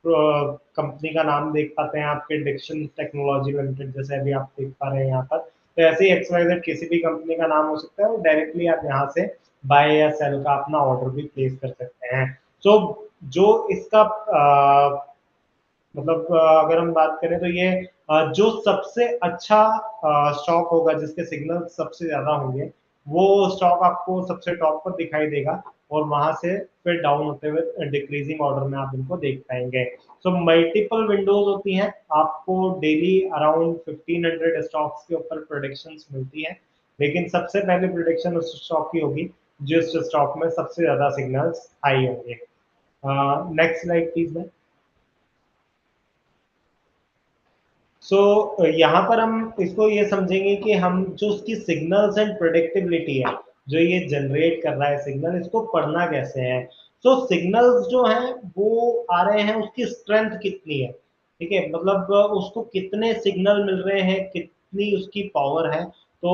कंपनी का नाम देख पाते हैं आपके डिक्शन टेक्नोलॉजी लिमिटेड, जैसे अभी आप देख पा रहे हैं यहाँ पर। तो ऐसे ही XYZ किसी भी कंपनी का नाम हो सकता है, और डायरेक्टली आप यहाँ से बाय या सेल का अपना ऑर्डर भी प्लेस कर सकते हैं। तो जो इसका मतलब अगर हम बात करें तो ये जो सबसे अच्छा स्टॉक होगा, जिसके सिग्नल सबसे ज्यादा होंगे, वो स्टॉक आपको सबसे टॉप पर दिखाई देगा। और वहां से फिर डाउन होते हुए डिक्रीजिंग ऑर्डर में आप इनको देख पाएंगे। सो मल्टीपल विंडोज होती हैं, आपको डेली अराउंड 1500 स्टॉक्स के ऊपर प्रोडिक्शंस मिलती हैं, लेकिन सबसे पहले प्रोडिक्शन उस स्टॉक की होगी जिस स्टॉक में सबसे ज्यादा सिग्नल्स हाई होंगे। Next slide please. सो यहाँ पर हम इसको ये समझेंगे कि हम जो उसकी सिग्नल्स एंड प्रोडिक्टिबिलिटी है, जो ये जनरेट कर रहा है सिग्नल, इसको पढ़ना कैसे है। सो सिग्नल्स जो हैं वो आ रहे हैं, उसकी स्ट्रेंथ कितनी है, ठीक है, मतलब उसको कितने सिग्नल मिल रहे हैं, कितनी उसकी पावर है। तो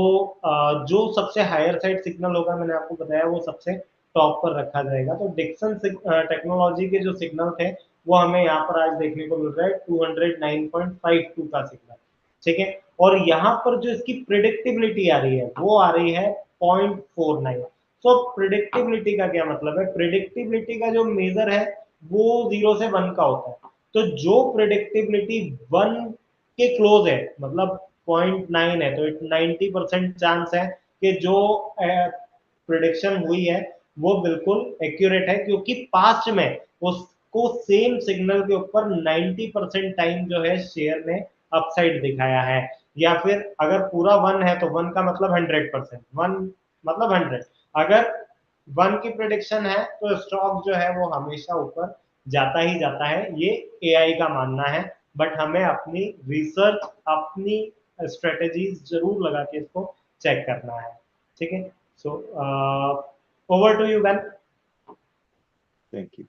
जो सबसे हायर साइड सिग्नल होगा, मैंने आपको बताया, वो सबसे टॉप पर रखा जाएगा। तो डिक्सन टेक्नोलॉजी के जो सिग्नल थे वो हमें यहाँ पर आज देखने को मिल रहा है 209.52 का सिग्नल, ठीक है। और यहाँ पर जो इसकी प्रिडिक्टिबिलिटी आ रही है वो आ रही है 0.49। सो प्रिडिक्टिबिलिटी का क्या मतलब है, प्रिडिक्टिबिलिटी का जो मेजर है वो 0 से 1 का होता है। तो जो प्रिडिक्टिबिलिटी 1 के क्लोज है, मतलब 0.9 है, तो 90% चांस है कि जो प्रिडिक्शन हुई है वो बिल्कुल एक्यूरेट है, क्योंकि पास्ट में उसको सेम सिग्नल के ऊपर 90% टाइम जो है शेयर ने अपसाइड दिखाया है। या फिर अगर पूरा 1 है तो 1 का मतलब 100%, 1 मतलब 100। अगर 1 की प्रिडिक्शन है तो स्टॉक जो है वो हमेशा ऊपर जाता ही जाता है, ये एआई का मानना है। बट हमें अपनी रिसर्च, अपनी स्ट्रेटेजीज जरूर लगा के इसको चेक करना है, ठीक है। So over to you, Ben. Thank you.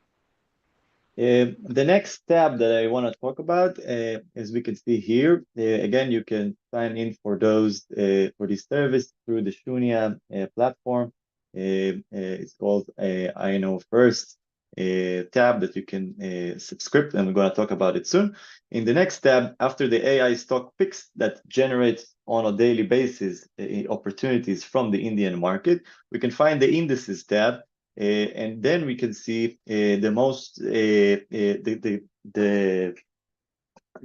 The next tab that I want to talk about, as we can see here, again, you can sign in for those for this service through the Shunia platform. It's called I Know First tab that you can subscribe, and we're going to talk about it soon. In the next tab, after the AI stock picks that generate on a daily basis opportunities from the Indian market, we can find the indices tab. And then we can see the most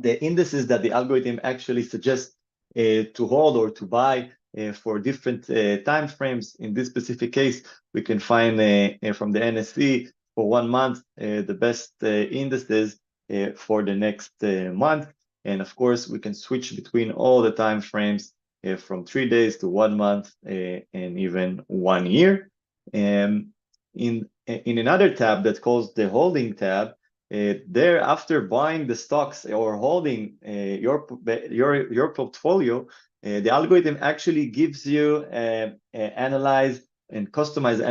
the indices that the algorithm actually suggests to hold or to buy for different time frames. In this specific case, we can find from the NSE for 1 month the best indices for the next month. And of course, we can switch between all the time frames from 3 days to 1 month and even 1 year. In another tab that's called the holding tab, there after buying the stocks or holding your portfolio, the algorithm actually gives you analyze and customized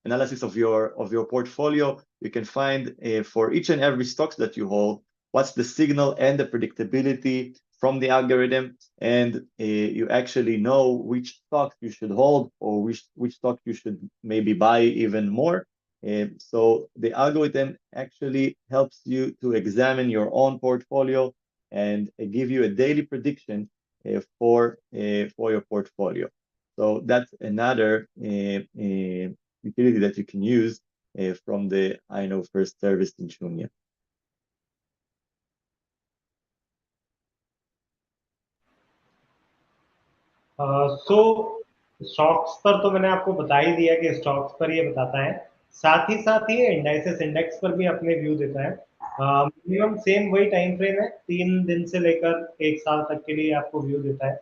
analysis of your portfolio. You can find for each and every stocks that you hold, what's the signal and the predictability from the algorithm, and you actually know which stocks you should hold or which stock you should maybe buy even more. So the algorithm actually helps you to examine your own portfolio and give you a daily prediction for your portfolio. So that's another utility that you can use from the I Know First service in Shunya. So stocks पर तो मैंने आपको बता ही दिया कि stocks पर ये बताता है, साथ ही साथ ये इंडाइसेस इंडेक्स पर भी अपने व्यू देता है। मिनिमम सेम वही टाइम फ्रेम है, 3 दिन से लेकर 1 साल तक के लिए आपको व्यू देता है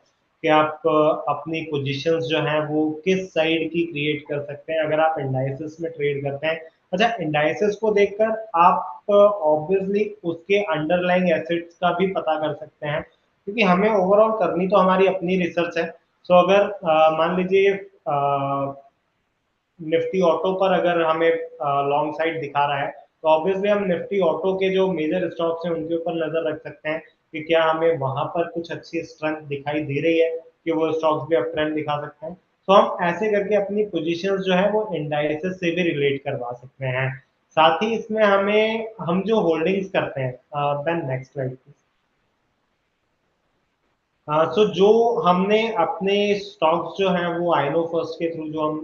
कि आप अपनी पोजीशंस जो हैं वो किस साइड की क्रिएट कर सकते हैं अगर आप इंडाइसेस में ट्रेड करते हैं। अच्छा, इंडाइसेस को देखकर आप ऑब्वियसली उसके अंडरलाइंग एसेट्स का भी पता कर सकते हैं, क्योंकि हमें ओवरऑल करनी तो हमारी अपनी रिसर्च है। सो अगर मान लीजिए निफ्टी ऑटो पर अगर हमें लॉन्ग साइड दिखा रहा है, तो ऑब्वियसली हम निफ्टी ऑटो के जो मेजर स्टॉक्स हैं उनके ऊपर नजर रख सकते हैं कि क्या हमें वहां पर कुछ अच्छी स्ट्रेंथ दिखाई दे रही है कि वो स्टॉक्स भी अप ट्रेंड दिखा सकते हैं। तो हम ऐसे करके अपनी पोजीशंस जो है वो इंडाइसेस से भी रिलेट करवा सकते हैं। साथ ही इसमें हमें हम जो होल्डिंग्स करते हैं, देन नेक्स्ट स्लाइड। सो जो हमने अपने स्टॉक्स जो हैं वो आई नो फर्स्ट के थ्रू जो हम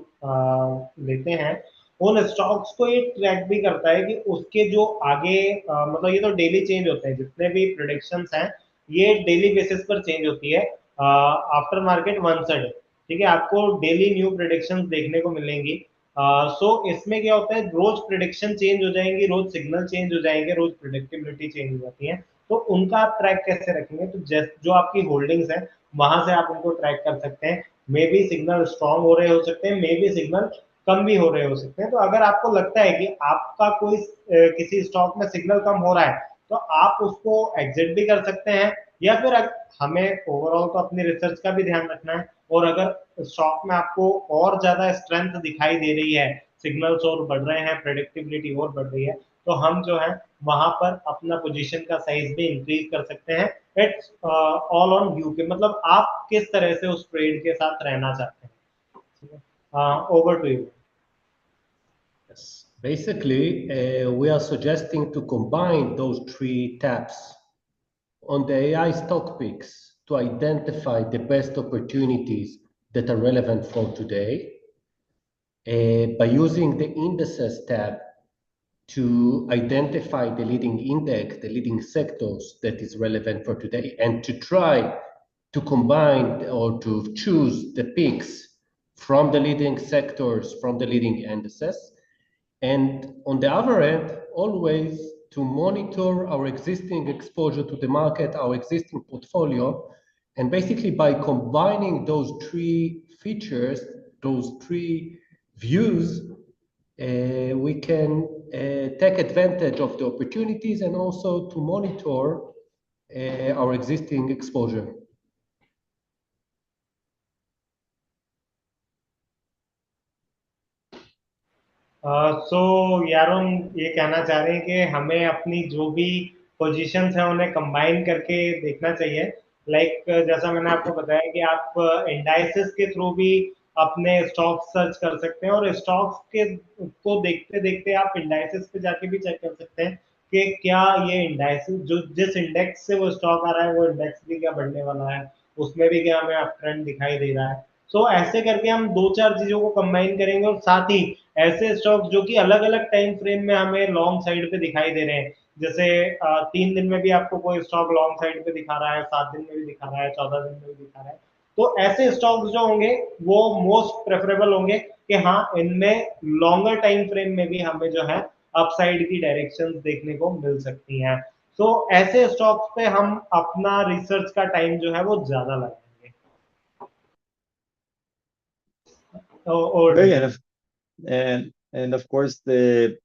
लेते हैं, उन स्टॉक्स को ये ट्रैक भी करता है कि उसके जो आगे मतलब ये तो डेली चेंज होते हैं, जितने भी प्रोडिक्शंस हैं ये डेली बेसिस पर चेंज होती है आफ्टर मार्केट वन साइड, ठीक है। आपको डेली न्यू प्रोडिक्शंस देखने को मिलेंगी सो इसमें क्या होता है, रोज प्रिडिक्शन चेंज हो जाएंगी, रोज सिग्नल चेंज हो जाएंगे, रोज प्रिडिक्टिबिलिटी चेंज हो जाती है। तो उनका आप ट्रैक कैसे रखेंगे? तो जो आपकी होल्डिंग्स है वहां से आप उनको ट्रैक कर सकते हैं। मे बी सिग्नल स्ट्रांग हो रहे हो सकते हैं, मे बी सिग्नल कम भी हो रहे हो सकते हैं। तो अगर आपको लगता है कि आपका कोई किसी स्टॉक में सिग्नल कम हो रहा है, तो आप उसको एग्जिट भी कर सकते हैं, या फिर हमें ओवरऑल तो अपनी रिसर्च का भी ध्यान रखना है। और अगर स्टॉक में आपको और ज्यादा स्ट्रेंथ दिखाई दे रही है, सिग्नल्स और बढ़ रहे हैं, प्रेडिक्टिबिलिटी और बढ़ रही है, तो हम जो है वहां पर अपना पोजीशन का साइज भी इंक्रीज कर सकते हैं। इट्स ऑल ऑन यू के, मतलब आप किस तरह से उस ट्रेड के साथ रहना चाहते हैं। Over to you. Yes. Basically, we are suggesting to combine those three tabs on the AI stock picks to identify the best opportunities that are relevant for today, by using the indices tab to identify the leading index, the leading sectors that is relevant for today, and to try to combine or to choose the picks from the leading sectors, from the leading indices. And on the other end, always to monitor our existing exposure to the market, our existing portfolio. And basically by combining those three features, those three views, we can take advantage of the opportunities and also to monitor our existing exposure. सो यार हम ये कहना चाह रहे हैं कि हमें अपनी जो भी पोजीशंस हैं उन्हें कंबाइन करके देखना चाहिए। लाइक जैसा मैंने आपको बताया कि आप इंडाइसेस के थ्रू भी अपने स्टॉक्स सर्च कर सकते हैं, और स्टॉक्स के को देखते देखते आप इंडाइसेस पे जाके भी चेक कर सकते हैं कि क्या ये इंडाइसेस, जो जिस इंडेक्स से वो स्टॉक आ रहा है, वो इंडेक्स भी क्या बढ़ने वाला है, उसमें भी क्या हमें अप ट्रेंड दिखाई दे रहा है। सो ऐसे करके हम दो चार चीजों को कंबाइन करेंगे, और साथ ही ऐसे स्टॉक्स जो कि अलग अलग टाइम फ्रेम में हमें लॉन्ग साइड पे दिखाई दे रहे हैं, जैसे 3 दिन में भी आपको कोई स्टॉक लॉन्ग साइड पे दिखा रहा है, 7 दिन में भी दिखा रहा है, 14 दिन में भी दिखा रहा है, तो ऐसे स्टॉक्स जो होंगे वो मोस्ट प्रेफरेबल होंगे कि हाँ, इनमें लॉन्गर टाइम फ्रेम में भी हमें जो है अपसाइड की डायरेक्शन देखने को मिल सकती हैं। तो ऐसे स्टॉक्स पे हम अपना रिसर्च का टाइम जो है वो ज्यादा लगाएंगे। और Okay, and of course the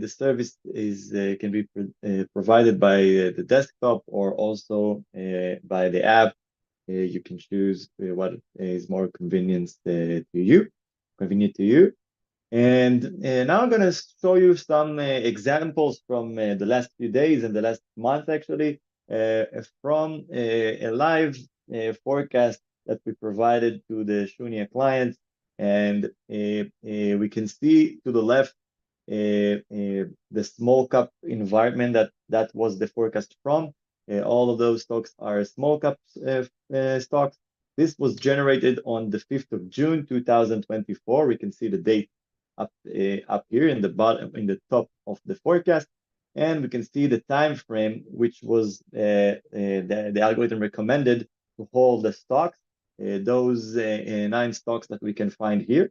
service is can be provided by the desktop or also by the app. You can choose what is more convenient to you. And now I'm going to show you some examples from the last few days and the last month, actually, from a live forecast that we provided to the Shunia clients. And we can see to the left the small cap environment that was the forecast from. All of those stocks are small cap stocks. This was generated on the 5th of June 2024. We can see the date up here in the bottom, in the top of the forecast, and we can see the time frame which was the algorithm recommended to hold the stocks, those 9 stocks that we can find here.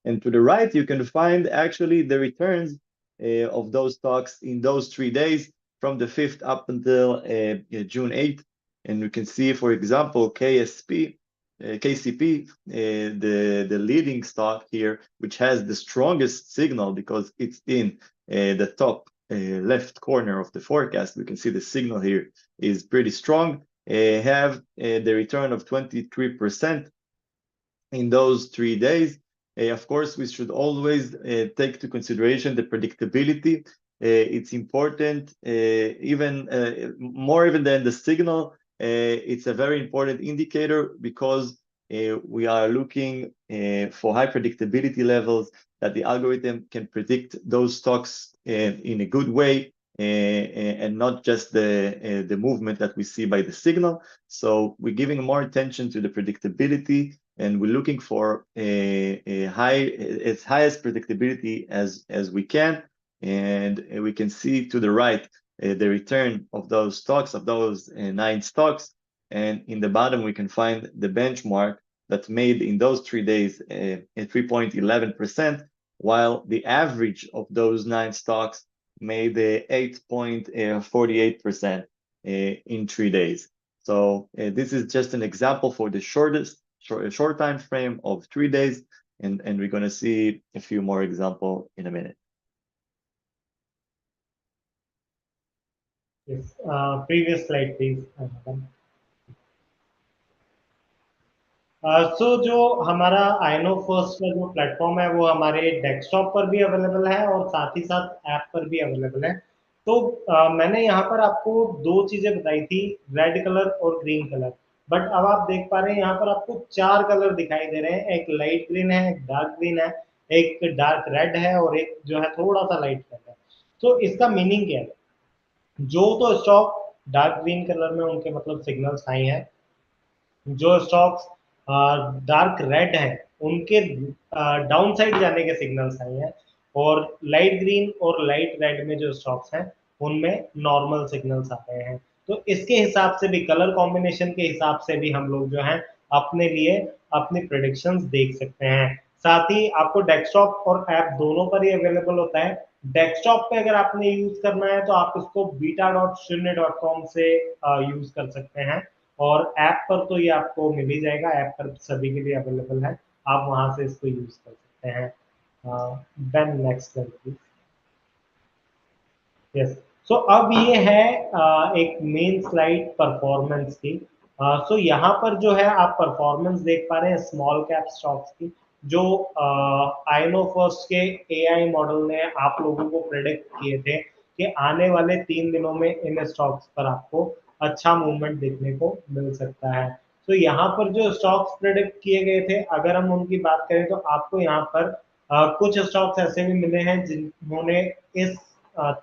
And to the right, you can find actually the returns of those stocks in those 3 days from the 5th up until June 8th. And we can see, for example, KCP, the leading stock here, which has the strongest signal because it's in the top left corner of the forecast. We can see the signal here is pretty strong. Have the return of 23% in those 3 days. Of course, we should always take to consideration the predictability. It's important, more even than the signal. It's a very important indicator because we are looking for high predictability levels that the algorithm can predict those stocks in a good way, and not just the movement that we see by the signal. So we're giving more attention to the predictability, and we're looking for as highest predictability as we can. And we can see to the right the return of those stocks, of those 9 stocks. And in the bottom, we can find the benchmark that made in those 3 days 3.11%, while the average of those 9 stocks made 8.48% in 3 days. So this is just an example for the short time frame of 3 days, and we're going to see a few more examples in a minute. Yes. Previous slide, please. सो जो हमारा आइनो first का जो platform है वो हमारे desktop पर भी available है और साथ ही साथ ऐप पर भी अवेलेबल है। तो मैंने यहाँ पर आपको दो चीजें बताई थी, रेड कलर और ग्रीन कलर, बट अब आप देख पा रहे हैं यहाँ पर आपको चार कलर दिखाई दे रहे हैं। एक लाइट ग्रीन है, एक डार्क ग्रीन है, एक डार्क रेड है और एक जो है थोड़ा सा लाइट रेड है। तो इसका मीनिंग क्या है? जो तो स्टॉक डार्क ग्रीन कलर में उनके मतलब सिग्नल्स हाई है, जो स्टॉक्स डार्क रेड है उनके डाउन साइड जाने के सिग्नल्स आए हैं, और लाइट ग्रीन और लाइट रेड में जो स्टॉक्स हैं उनमें नॉर्मल सिग्नल्स आ रहे हैं। तो इसके हिसाब से भी, कलर कॉम्बिनेशन के हिसाब से भी हम लोग जो है अपने लिए अपनी प्रेडिक्शंस देख सकते हैं। साथ ही आपको डेस्कटॉप और ऐप दोनों पर ही अवेलेबल होता है। डेस्कटॉप पे अगर आपने यूज करना है तो आप इसको beta.शून्य.com से यूज कर सकते हैं, और ऐप पर तो ये आपको मिल ही जाएगा, ऐप पर सभी के लिए अवेलेबल है, आप वहां से इसको यूज कर सकते हैं। Then next slide please. Yes, so अब ये है एक मेन स्लाइड परफॉर्मेंस की। सो यहाँ पर जो है आप परफॉर्मेंस देख पा रहे हैं स्मॉल कैप स्टॉक्स की, जो आइनो फर्स्ट के एआई मॉडल ने आप लोगों को प्रेडिक्ट किए थे कि आने वाले 3 दिनों में इन स्टॉक्स पर आपको अच्छा मूवमेंट देखने को मिल सकता है। तो यहाँ पर जो स्टॉक्स प्रेडिक्ट किए गए थे, अगर हम उनकी बात करें तो आपको यहाँ पर कुछ स्टॉक्स ऐसे भी मिले हैं जिन्होंने इस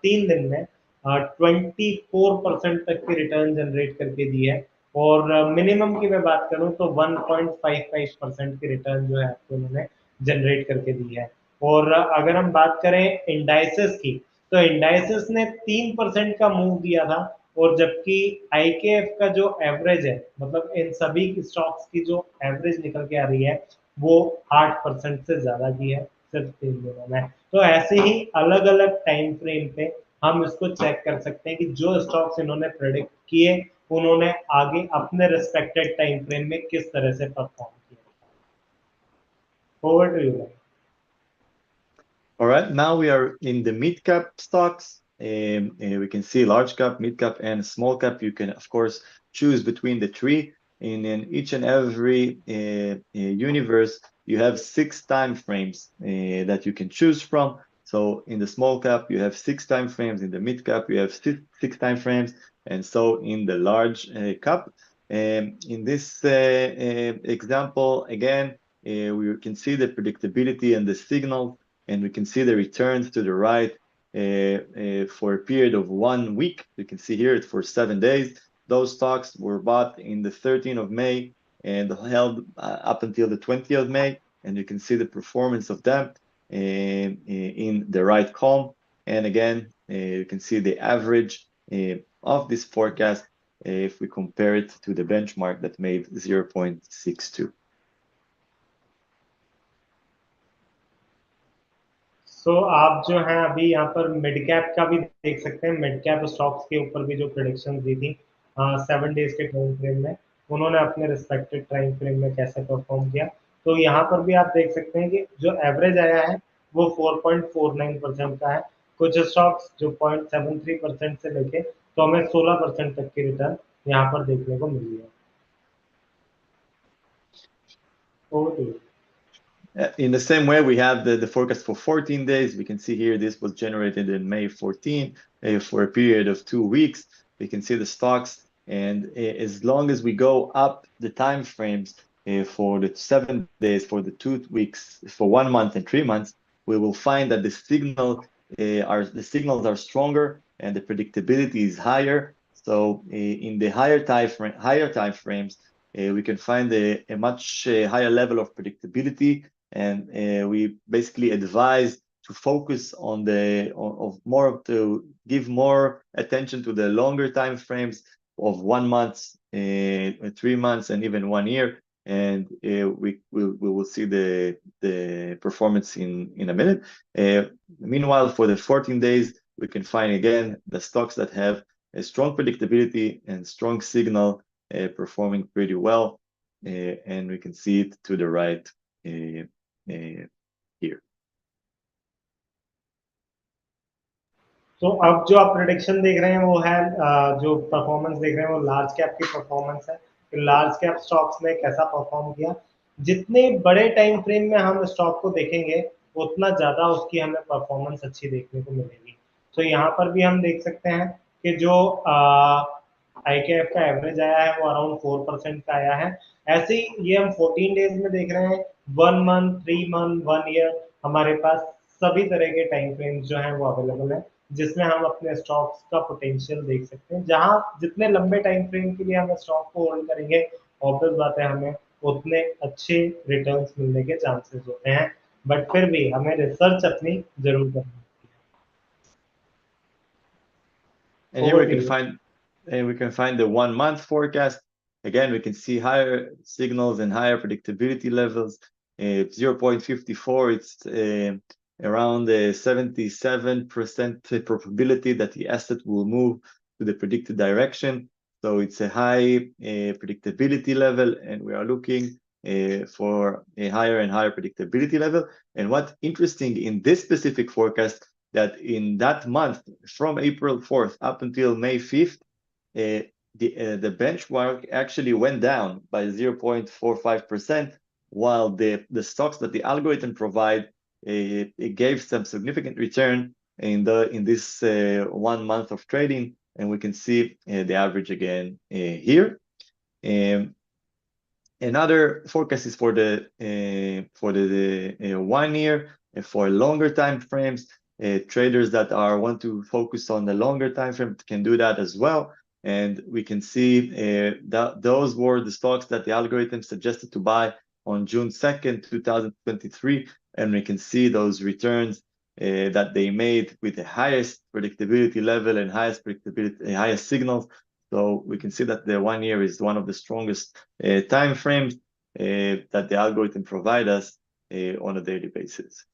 3 दिन में 24% तक की रिटर्न जनरेट करके दी है, और मिनिमम की मैं बात करूं तो 1.55% की रिटर्न जो है आपको उन्होंने जनरेट करके दी है। और अगर हम बात करें इंडाइसेस की, तो इंडाइसेस ने 3% का मूव दिया था, और जबकि आईकेएफ का जो एवरेज है, मतलब इन सभी स्टॉक्स की जो एवरेज निकल के आ रही है वो 8% से ज्यादा की है सिर्फ 3 दिनों में। तो ऐसे ही अलग अलग टाइम फ्रेम पे हम इसको चेक कर सकते हैं कि जो स्टॉक्स इन्होंने प्रेडिक्ट किए उन्होंने आगे अपने रिस्पेक्टेड टाइम फ्रेम में किस तरह से परफॉर्म किया। Over to you. All right, now we are in the mid cap stocks. We can see large cap, mid cap, and small cap. You can, of course, choose between the three. And in each and every universe, you have 6 time frames that you can choose from. So in the small cap, you have 6 time frames. In the mid cap, you have six time frames. And so in the large cap. In this example, again, we can see the predictability and the signal, and we can see the returns to the right for a period of 1 week. You can see here it's for 7 days. Those stocks were bought in the 13th of May and held up until the 20th of May, and you can see the performance of them in the right column. And again, you can see the average of this forecast if we compare it to the benchmark that made 0.62. सो आप जो है अभी यहाँ पर mid cap का भी देख सकते हैं। मिड कैप स्टॉक्स के ऊपर भी जो प्रेडिक्शन दी थी 7 डेज के टाइम फ्रेम में, उन्होंने अपने रिस्पेक्टेड टाइम फ्रेम में कैसे परफॉर्म किया। तो यहाँ पर भी आप देख सकते हैं कि जो एवरेज आया है वो 4.49% का है। कुछ स्टॉक्स जो 0.73% से लेके तो हमें 16% तक की रिटर्न यहाँ पर देखने को मिली है। Over to you. In the same way, we have the forecast for 14 days. We can see here this was generated in May 14 for a period of 2 weeks. We can see the stocks, and as long as we go up the time frames for the 7 days, for the 2 weeks, for 1 month and 3 months, we will find that the signals are stronger and the predictability is higher. So in the higher time frames, we can find a much higher level of predictability, and we basically advise to focus on to give more attention to the longer time frames of 1 month, 3 months, and even 1 year, and we will see the performance in a minute. Meanwhile, for the 14 days, we can find again the stocks that have a strong predictability and strong signal performing pretty well, and we can see it to the right here. तो अब जो आप prediction देख रहे हैं वो है जो परफॉर्मेंस देख रहे हैं वो लार्ज कैप की परफॉर्मेंस है कि लार्ज कैप स्टॉक्स ने कैसा परफॉर्म किया। जितने बड़े टाइम फ्रेम में हम स्टॉक को देखेंगे उतना ज्यादा उसकी हमें परफॉर्मेंस अच्छी देखने को मिलेगी। तो यहाँ पर भी हम देख सकते हैं कि जो आईकेएफ का एवरेज आया है वो अराउंड 4% का आया है। ऐसे ही ये हम 14 डेज में देख रहे हैं, 1 मंथ, 3 मंथ, 1 ईयर, हमारे पास सभी तरह के टाइम फ्रेम्स जो हैं वो अवेलेबल है जिसमें हम अपने स्टॉक्स का पोटेंशियल देख सकते हैं। जहां जितने लंबे टाइम फ्रेम के लिए हम स्टॉक को होल्ड करेंगे, ऑब्वियस बात है हमें उतने अच्छे रिटर्न्स मिलने के चांसेस होते हैं, बट फिर भी हमें रिसर्च अपनी जरूर करनी है। And here we can find the 1 month forecast. Again, we can see higher signals and higher predictability levels. 0.54, it's around 77% probability that the asset will move to the predicted direction. So it's a high predictability level, and we are looking for a higher and higher predictability level. And what's interesting in this specific forecast, that in that month, from April 4th up until May 5th, the benchmark actually went down by 0.45%, while the stocks that the algorithm provide, it gave some significant return in this 1 month of trading, and we can see the average again here. Another forecast is for the 1 year, for longer time frames. Traders that want to focus on the longer time frame can do that as well. And we can see that those were the stocks that the algorithm suggested to buy on June 2nd, 2023. And we can see those returns that they made with the highest predictability level and highest signals. So we can see that the 1 year is one of the strongest time frames that the algorithm provides us on a daily basis.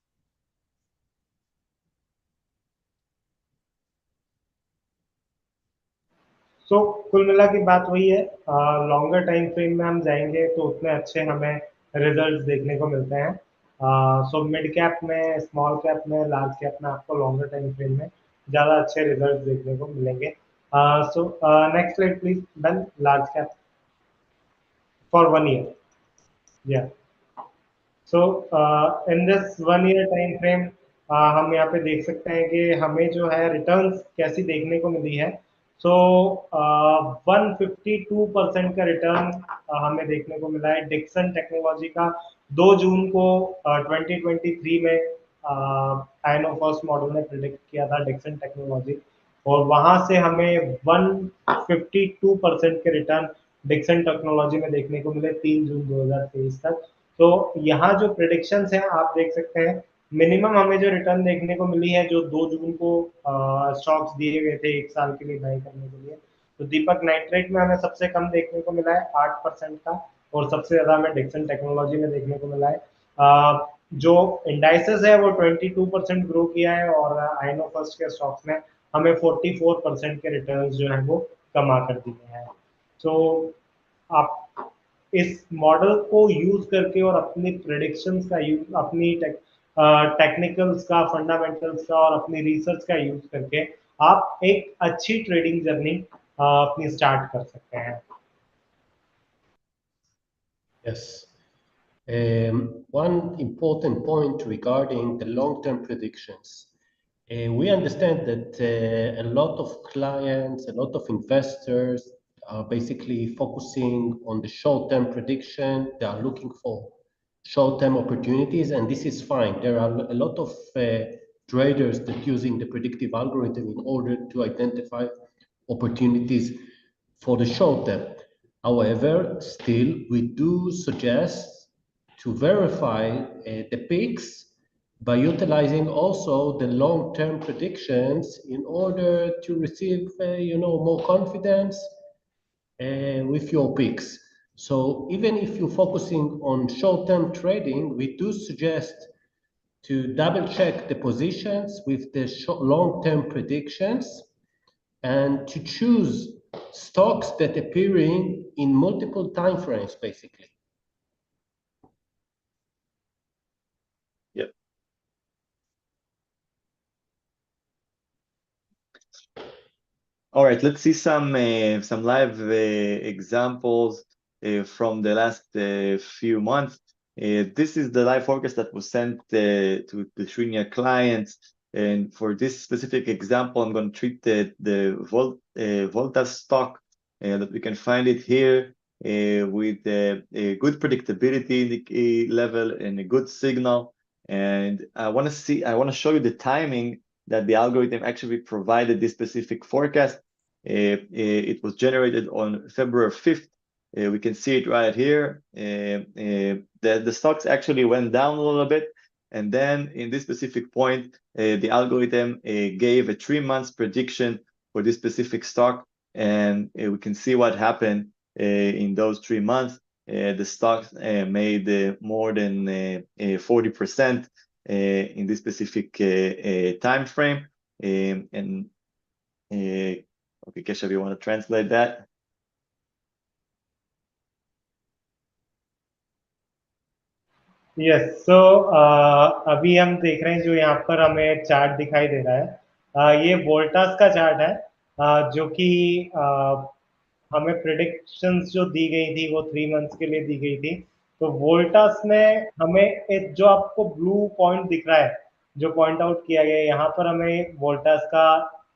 तो कुल मिला के बात वही है, longer time frame में हम जाएंगे तो उतने अच्छे हमें रिजल्ट्स देखने को मिलते हैं। सो मिड कैप में, स्मॉल कैप में, लार्ज कैप में आपको लॉन्गर टाइम फ्रेम में ज़्यादा अच्छे रिजल्ट्स देखने को मिलेंगे। So next slide please, done. Large cap for 1 year, या so in this 1 year time frame हम यहाँ पे देख सकते हैं कि हमें जो है रिटर्न्स कैसी देखने को मिली है। सो 152% का रिटर्न हमें देखने को मिला है डिक्सन टेक्नोलॉजी का। 2 जून को 2023 में आयनो फर्स्ट मॉडल ने प्रिडिक्ट किया था डिक्सन टेक्नोलॉजी, और वहां से हमें 152% के रिटर्न डिक्सन टेक्नोलॉजी में देखने को मिले 3 जून 2023 तक। तो यहाँ जो प्रिडिक्शंस हैं आप देख सकते हैं, मिनिमम हमें जो रिटर्न देखने को मिली है, जो 2 जून को स्टॉक्स दिए गए थे 1 साल के लिए बाय करने के लिए, तो दीपक नाइट्रेट में हमें सबसे कम देखने को मिला है 8% का, और सबसे ज्यादा हमें डिक्सन टेक्नोलॉजी में देखने को मिला है। जो इंडाइसेस है वो 22% ग्रो किया है, और आइनो फर्स्ट के स्टॉक्स में हमें 44% के रिटर्न्स जो है वो कमा कर दिए हैं। तो आप इस मॉडल को यूज करके और अपनी प्रेडिक्शंस का यूज, अपनी टेक्निकल्स का, फंडामेंटल्स का और अपनी रिसर्च का यूज करके आप एक अच्छी ट्रेडिंग जर्नी अपनी स्टार्ट कर सकते हैं। Yes. One important point regarding the long-term predictions. We understand that a lot of clients, a lot of investors are basically focusing on the short-term prediction. They are looking for short-term opportunities, and this is fine. There are a lot of traders that using the predictive algorithm in order to identify opportunities for the short term. However, still, we do suggest to verify the peaks by utilizing also the long-term predictions in order to receive, more confidence with your picks. So even if you're focusing on short-term trading, we do suggest to double check the positions with the long-term predictions and to choose stocks that appearing in multiple time frames, basically. Yep. All right, let's see some live examples from the last few months. This is the live forecast that was sent to the Shunya clients. And for this specific example, I'm going to treat the Volta stock that we can find it here with a good predictability level and a good signal. And I want to show you the timing that the algorithm actually provided this specific forecast. It was generated on February 5th. We can see it right here. The stocks actually went down a little bit. And then in this specific point, the algorithm gave a 3 months prediction for this specific stock. And we can see what happened in those 3 months. The stocks made more than 40% in this specific time frame. And okay, Keshav, you want to translate that? Yes so अभी हम देख रहे हैं जो यहाँ पर हमें chart दिखाई दे रहा है ये वोल्टास का चार्ट है जो कि हमें प्रिडिक्शंस जो दी गई थी वो 3 मंथ्स के लिए दी गई थी तो वोल्टास में हमें एक जो आपको ब्लू पॉइंट दिख रहा है जो पॉइंट आउट किया गया है यहाँ पर हमें वोल्टास का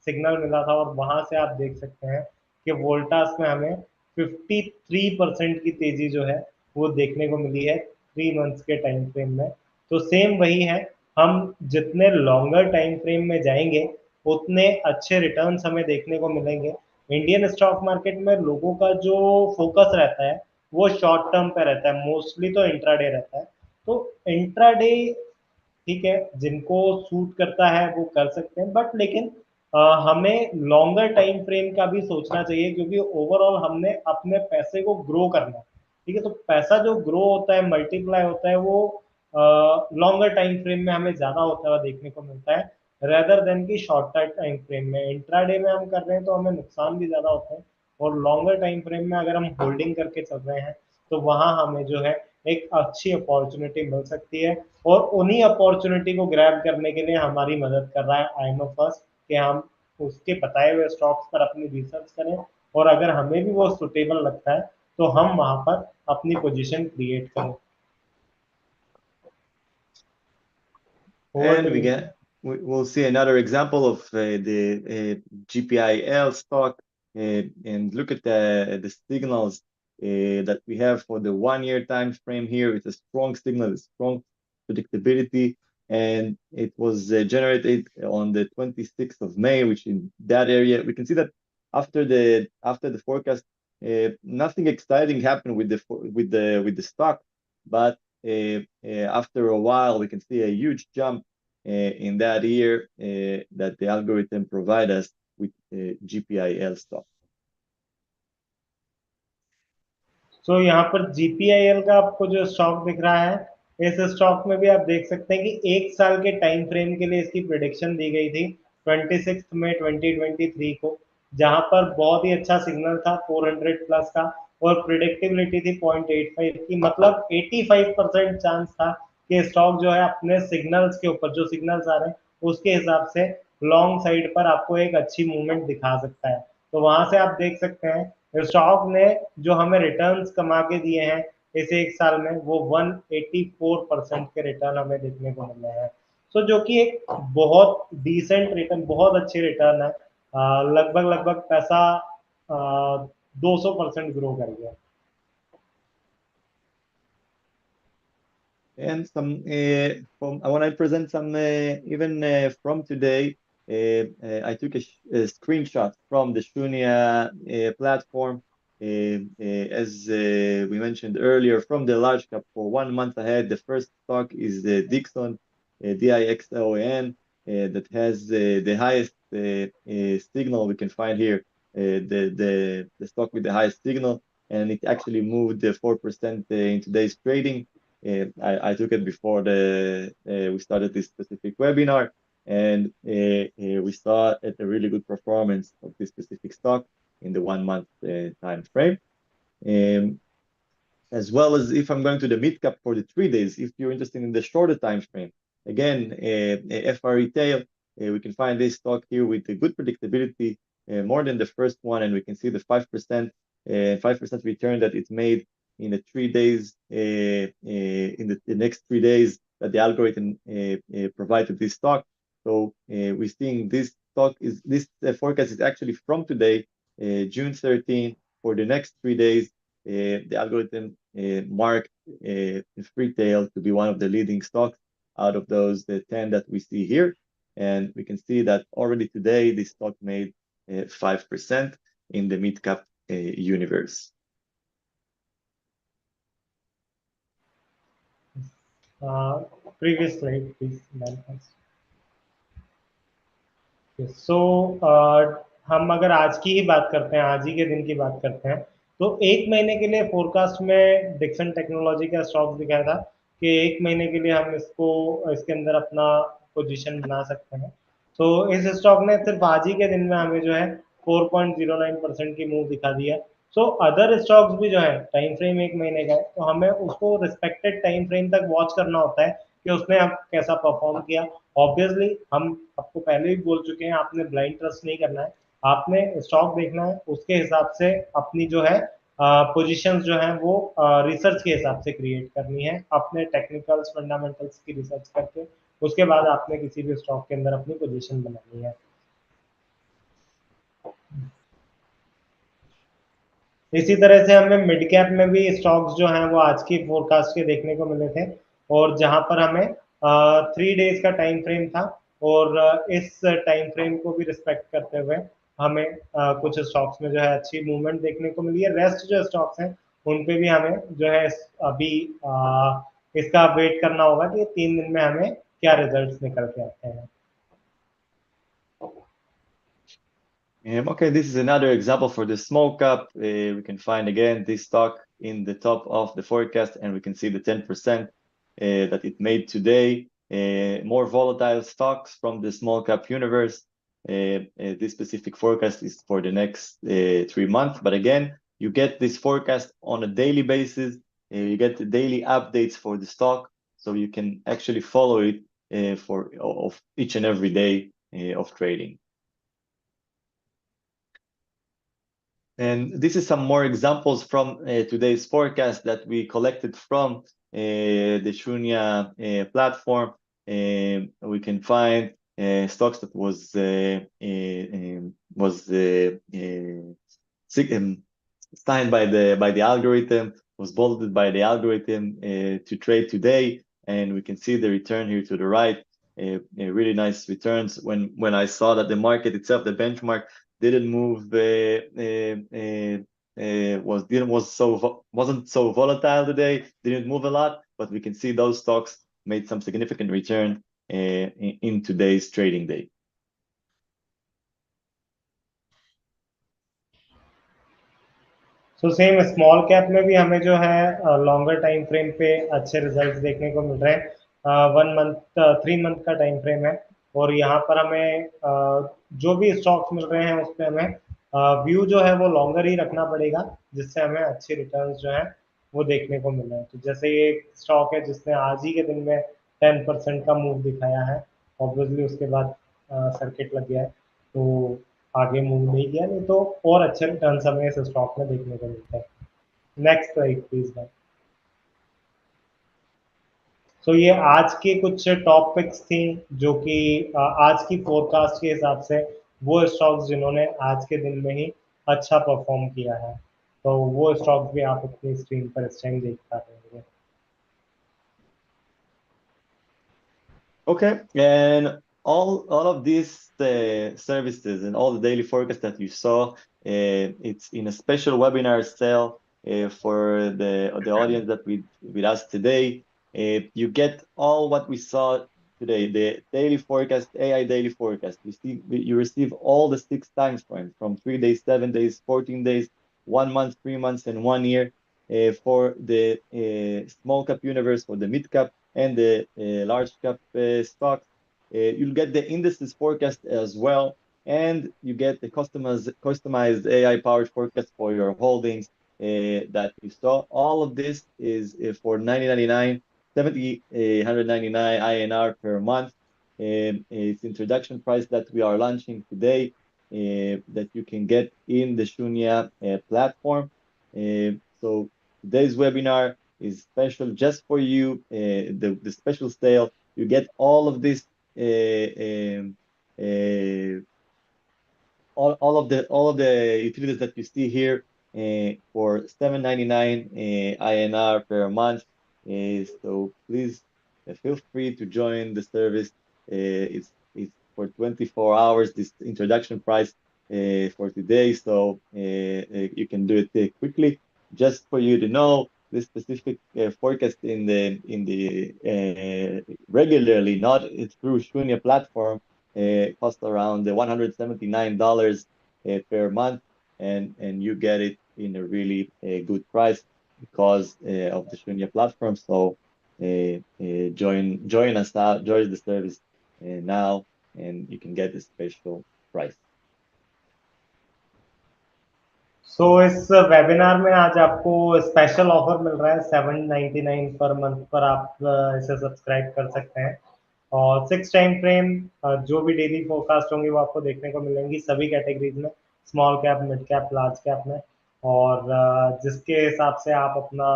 सिग्नल मिला था और वहां से आप देख सकते हैं कि वोल्टास में हमें 53% की तेजी जो है वो देखने को मिली है 3 मंथ्स के टाइम फ्रेम में तो सेम वही है हम जितने लॉन्गर टाइम फ्रेम में जाएंगे उतने अच्छे रिटर्न्स हमें देखने को मिलेंगे इंडियन स्टॉक मार्केट में लोगों का जो फोकस रहता है वो शॉर्ट टर्म पे रहता है मोस्टली तो इंट्राडे रहता है तो इंट्राडे ठीक है जिनको सूट करता है वो कर सकते हैं बट लेकिन हमें लॉन्गर टाइम फ्रेम का भी सोचना चाहिए क्योंकि ओवरऑल हमने अपने पैसे को ग्रो करना है ठीक है तो पैसा जो ग्रो होता है मल्टीप्लाई होता है वो लॉन्गर टाइम फ्रेम में हमें ज्यादा होता हुआ देखने को मिलता है रेदर देन की शॉर्टर टाइम फ्रेम में इंट्राडे में हम कर रहे हैं तो हमें नुकसान भी ज्यादा होता है और लॉन्गर टाइम फ्रेम में अगर हम होल्डिंग करके चल रहे हैं तो वहां हमें जो है एक अच्छी अपॉर्चुनिटी मिल सकती है और उन्हीं अपॉर्चुनिटी को ग्रैब करने के लिए हमारी मदद कर रहा है आईएमओ फर्स्ट कि हम उसके बताए हुए स्टॉक्स पर अपनी रिसर्च करें और अगर हमें भी वो सुटेबल लगता है तो हम वहां पर अपनी पोजीशन क्रिएट करें And we'll see another example of the GPIL stock, and look at the signals that we have for the 1 year time frame here. It's a strong signal, a strong predictability, and it was generated on the 26th of May, which in that area we can see that after the forecast, nothing exciting happened with the stock, but after a while, we can see a huge jump in that year that the algorithm provide us with GPIL stock. सो यहाँ पर जीपीआईएल का आपको जो stock दिख रहा है इस stock में भी आप देख सकते हैं कि 1 साल के टाइम फ्रेम के लिए इसकी प्रिडिक्शन दी गई थी 26 मई 2023 को जहां पर बहुत ही अच्छा सिग्नल था 400 प्लस का और प्रिडिक्टेबिलिटी थी 0.85 की मतलब 85% चांस था कि स्टॉक जो है अपने सिग्नल्स के ऊपर जो सिग्नल्स आ रहे हैं उसके हिसाब से लॉन्ग साइड पर आपको एक अच्छी मूवमेंट दिखा सकता है तो वहां से आप देख सकते हैं स्टॉक ने जो हमें रिटर्न्स कमा के दिए हैं इस 1 साल में वो 184% के रिटर्न हमें देखने को मिल रहे हैं सो जो कि एक बहुत डिसेंट रिटर्न बहुत अच्छे रिटर्न है लगभग लगभग पैसा 200% ग्रो कर गया And I want to present some even from today. I took a screenshot from the Shunia platform, as we mentioned earlier, from the large cap for 1 month ahead. The first stock is the Dixon, Dixon, that has the highest signal we can find here. The stock with the highest signal, and it actually moved 4% in today's trading. I took it before we started this specific webinar, and we saw a really good performance of this specific stock in the 1 month time frame. As well as if I'm going to the mid cap for the 3 days, if you're interested in the shorter time frame, again, FR retail, we can find this stock here with a good predictability, more than the first one, and we can see the 5% return that it made in the 3 days, in the next 3 days that the algorithm provided this stock. So we're seeing this stock is this forecast is actually from today, June 13, for the next 3 days. The algorithm marked retail to be one of the leading stocks out of those 10 that we see here. And we can see that already today, this stock made 5% in the mid-cap universe. Previous slide, please. So हम अगर आज की ही बात करते हैं, आज ही के दिन की बात करते हैं, तो एक महीने के लिए फोरकास्ट में डिक्सन टेक्नोलॉजी का स्टॉक दिखाया था कि एक महीने के लिए हम इसके अंदर अपना पोजीशन बना सकते हैं। तो इस स्टॉक ने सिर्फ आज ही के दिन में हमें जो है 4.09% की मूव दिखा दिया। सो अदर स्टॉक्स भी जो है टाइम फ्रेम एक महीने का है, तो हमें उसको रिस्पेक्टेड टाइम फ्रेम तक वॉच करना होता है कि उसने अब कैसा परफॉर्म किया। ऑब्वियसली हम आपको पहले ही बोल चुके हैं, आपने ब्लाइंड ट्रस्ट नहीं करना है, आपने स्टॉक देखना है, उसके हिसाब से अपनी जो है पोजीशंस जो है वो रिसर्च के हिसाब से क्रिएट करनी है, अपने टेक्निकल्स फंडामेंटल्स की रिसर्च करके उसके बाद आपने किसी भी स्टॉक के अंदर अपनी पोजीशन बनानी है। इसी तरह से हमें मिड कैप में भी स्टॉक्स जो हैं वो आज की फोरकास्ट के देखने को मिले थे, और जहां पर हमें 3 डेज का टाइम फ्रेम था, और इस टाइम फ्रेम को भी रिस्पेक्ट करते हुए हमें कुछ स्टॉक्स में जो है अच्छी मूवमेंट देखने को मिली है। रेस्ट जो स्टॉक्स हैं उन पे भी हमें जो है अभी इसका वेट करना होगा कि 3 दिन में हमें क्या रिजल्ट्स निकल के आते हैं। Okay, this is another example for the small cap. We can find again this stock in the top of the forecast, and we can see the 10% that it made today. More volatile stocks from the small cap universe. This specific forecast is for the next 3 months, but again, you get this forecast on a daily basis. You get the daily updates for the stock, so you can actually follow it of each and every day of trading. And this is some more examples from today's forecast that we collected from the Shunya platform. We can find stocks that was signed by the algorithm, was bolted by the algorithm to trade today, and we can see the return here to the right. Really nice returns. When I saw that the market itself, the benchmark, didn't move, wasn't so volatile today, didn't move a lot, but we can see those stocks made some significant return in today's trading day. So same small cap में भी हमें जो है longer time frame पे अच्छे results देखने को मिल रहे हैं। 3 मंथ का टाइम फ्रेम है, और यहाँ पर हमें जो भी स्टॉक्स मिल रहे हैं उस पर हमें व्यू जो है वो लॉन्गर ही रखना पड़ेगा, जिससे हमें अच्छे रिटर्न्स जो है वो देखने को मिल रहे हैं। तो जैसे ये स्टॉक है जिसने आज ही के दिन में 10% का मूव दिखाया है, ऑब्वियसली उसके बाद सर्किट लग गया है तो आगे मूव नहीं किया, नहीं तो और अच्छे रिटर्न्स हमें इस स्टॉक में देखने को मिलते हैं। नेक्स्ट स्लाइड प्लीज भाई। सो ये आज के कुछ टॉपिक्स थी जो कि आज की फोरकास्ट के हिसाब से वो स्टॉक्स जिन्होंने आज के दिन में ही अच्छा परफॉर्म किया है, तो वो स्टॉक्स भी आप अपनी स्क्रीन पर इस टाइम देख पा रहे हैं। Okay, and all of these services and all the daily forecasts that you saw, it's in a special webinar sale for the audience that with us today. You get all what we saw today, the daily forecast, AI daily forecast. You receive all the 6 time frames from 3 days, 7 days, 14 days, 1 month, 3 months, and 1 year for the small cap universe, for the mid cap and the large cap stocks. You'll get the indices forecast as well, and you get the customized AI-powered forecast for your holdings that you saw. All of this is for 90.99, 199 INR per month. It's introduction price that we are launching today that you can get in the Shunya platform. So today's webinar is special just for you. The special sale, you get all of this all of the utilities that you see here for 799 INR per month. So please feel free to join the service. It's for 24 hours. This introduction price for today, so you can do it quickly. Just for you to know, this specific forecast in the regularly, not through Shunya platform, costs around $179 per month, and you get it in a really good price because of the Shunya platform. So join us out, join the service now, and you can get a special price. सो इस webinar में आज आपको special offer मिल रहा है 799 per month पर आप इसे subscribe कर सकते हैं और 6 टाइम फ्रेम जो भी डेली फोरकास्ट होंगी वो आपको देखने को मिलेंगी सभी कैटेगरीज में, small cap, mid cap, large cap में, और जिसके हिसाब से आप अपना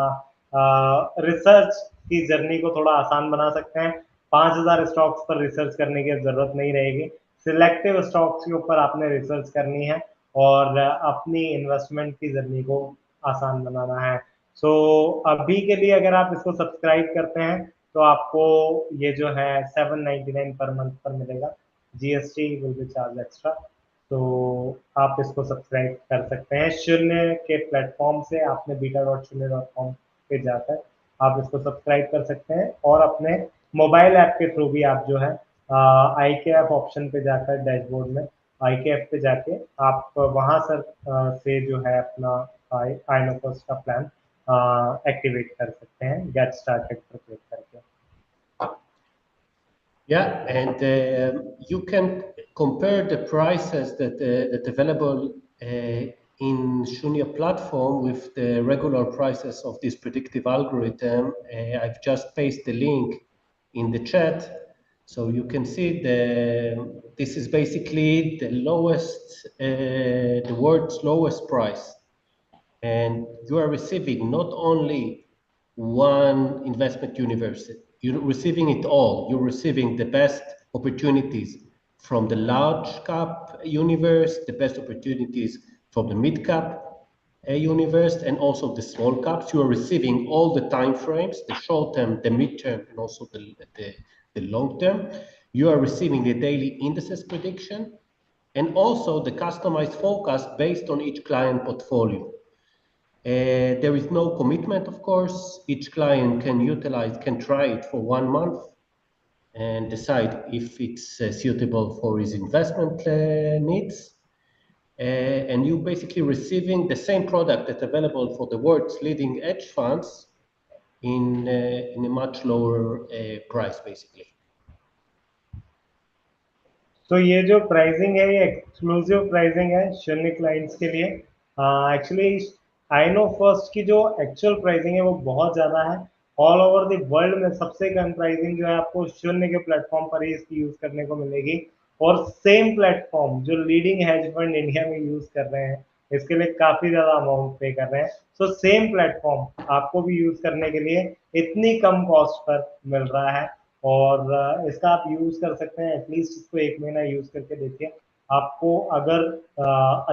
रिसर्च की जर्नी को थोड़ा आसान बना सकते हैं। 5000 स्टॉक्स पर रिसर्च करने की जरूरत नहीं रहेगी, सिलेक्टिव स्टॉक्स के ऊपर आपने रिसर्च करनी है और अपनी इन्वेस्टमेंट की जर्नी को आसान बनाना है। सो अभी के लिए अगर आप इसको सब्सक्राइब करते हैं तो आपको ये जो है 799 पर मंथ पर मिलेगा, GST will be charge extra. तो आप इसको सब्सक्राइब कर सकते हैं शून्य के प्लेटफॉर्म से, आपने beta.shunnya.com पे जाकर आप इसको सब्सक्राइब कर सकते हैं और अपने मोबाइल ऐप के थ्रू भी आप जो है आई के एफ ऑप्शन पे जाकर डैशबोर्ड में IKF पे जाके आप वहां से जो है अपना iNoFirst का प्लान एक्टिवेट कर सकते हैं गेट स्टार्टेड पर क्लिक करके। Yeah, and you can compare the prices that available in Shunya platform with the regular prices of this predictive algorithm. I've just pasted the link in the chat, so you can see this is basically the lowest, the world's lowest price, and you are receiving not only one investment university. You're receiving it all. You're receiving the best opportunities from the large cap universe, the best opportunities from the mid cap universe, and also the small caps. You are receiving all the time frames, the short term, the mid term, and also the long term. You are receiving the daily indices prediction, and also the customized forecast based on each client portfolio. There is no commitment, of course. Each client can try it for 1 month and decide if it's suitable for his investment needs. And you basically receiving the same product that's available for the world's leading hedge funds in a much lower price, basically. तो ये जो pricing है ये exclusive pricing है शून्य clients के लिए। Actually iNoFirst की जो एक्चुअल प्राइसिंग है वो बहुत ज़्यादा है, ऑल ओवर द वर्ल्ड में सबसे कम प्राइसिंग जो है आपको शून्य के प्लेटफॉर्म पर ही इसकी यूज़ करने को मिलेगी। और सेम प्लेटफॉर्म जो लीडिंग हेज फंड इंडिया में यूज़ कर रहे हैं इसके लिए काफ़ी ज़्यादा अमाउंट पे कर रहे हैं। सो सेम प्लेटफॉर्म आपको भी यूज़ करने के लिए इतनी कम कॉस्ट पर मिल रहा है और इसका आप यूज़ कर सकते हैं। एटलीस्ट इसको 1 महीना यूज़ करके देखिए, आपको अगर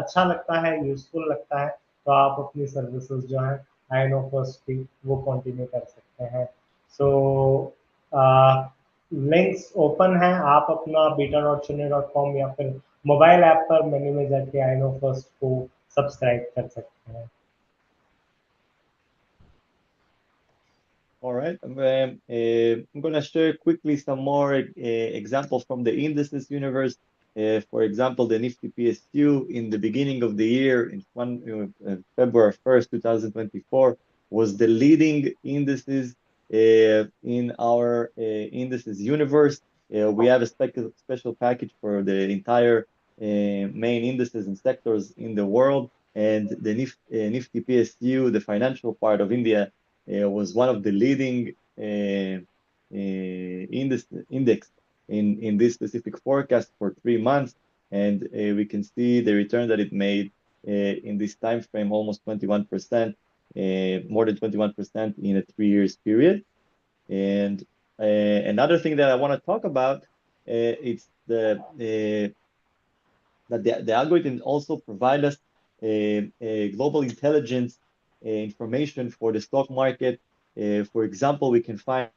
अच्छा लगता है, यूज़फुल लगता है तो आप अपनी सर्विसेज जो है iNoFirst की वो कंटिन्यू कर सकते हैं। सो लिंक्स ओपन है, आप अपना beta.shunnya.com या फिर मोबाइल ऐप पर मेन्यू में जाके iNoFirst को सब्सक्राइब कर सकते हैं। All right, I'm going to share quickly some more examples from the indices universe. For example, the Nifty PSU in the beginning of the year, in February 1st, 2024, was the leading indices in our indices universe. We have a special package for the entire main indices and sectors in the world. And the Nifty PSU, the financial part of India, was one of the leading index in this specific forecast for 3 months. And we can see the return that it made in this time frame, almost 21%, more than 21% in a 3 years period. And another thing that I want to talk about, it's that the algorithm also provide us a global intelligence information for the stock market. For example, we can find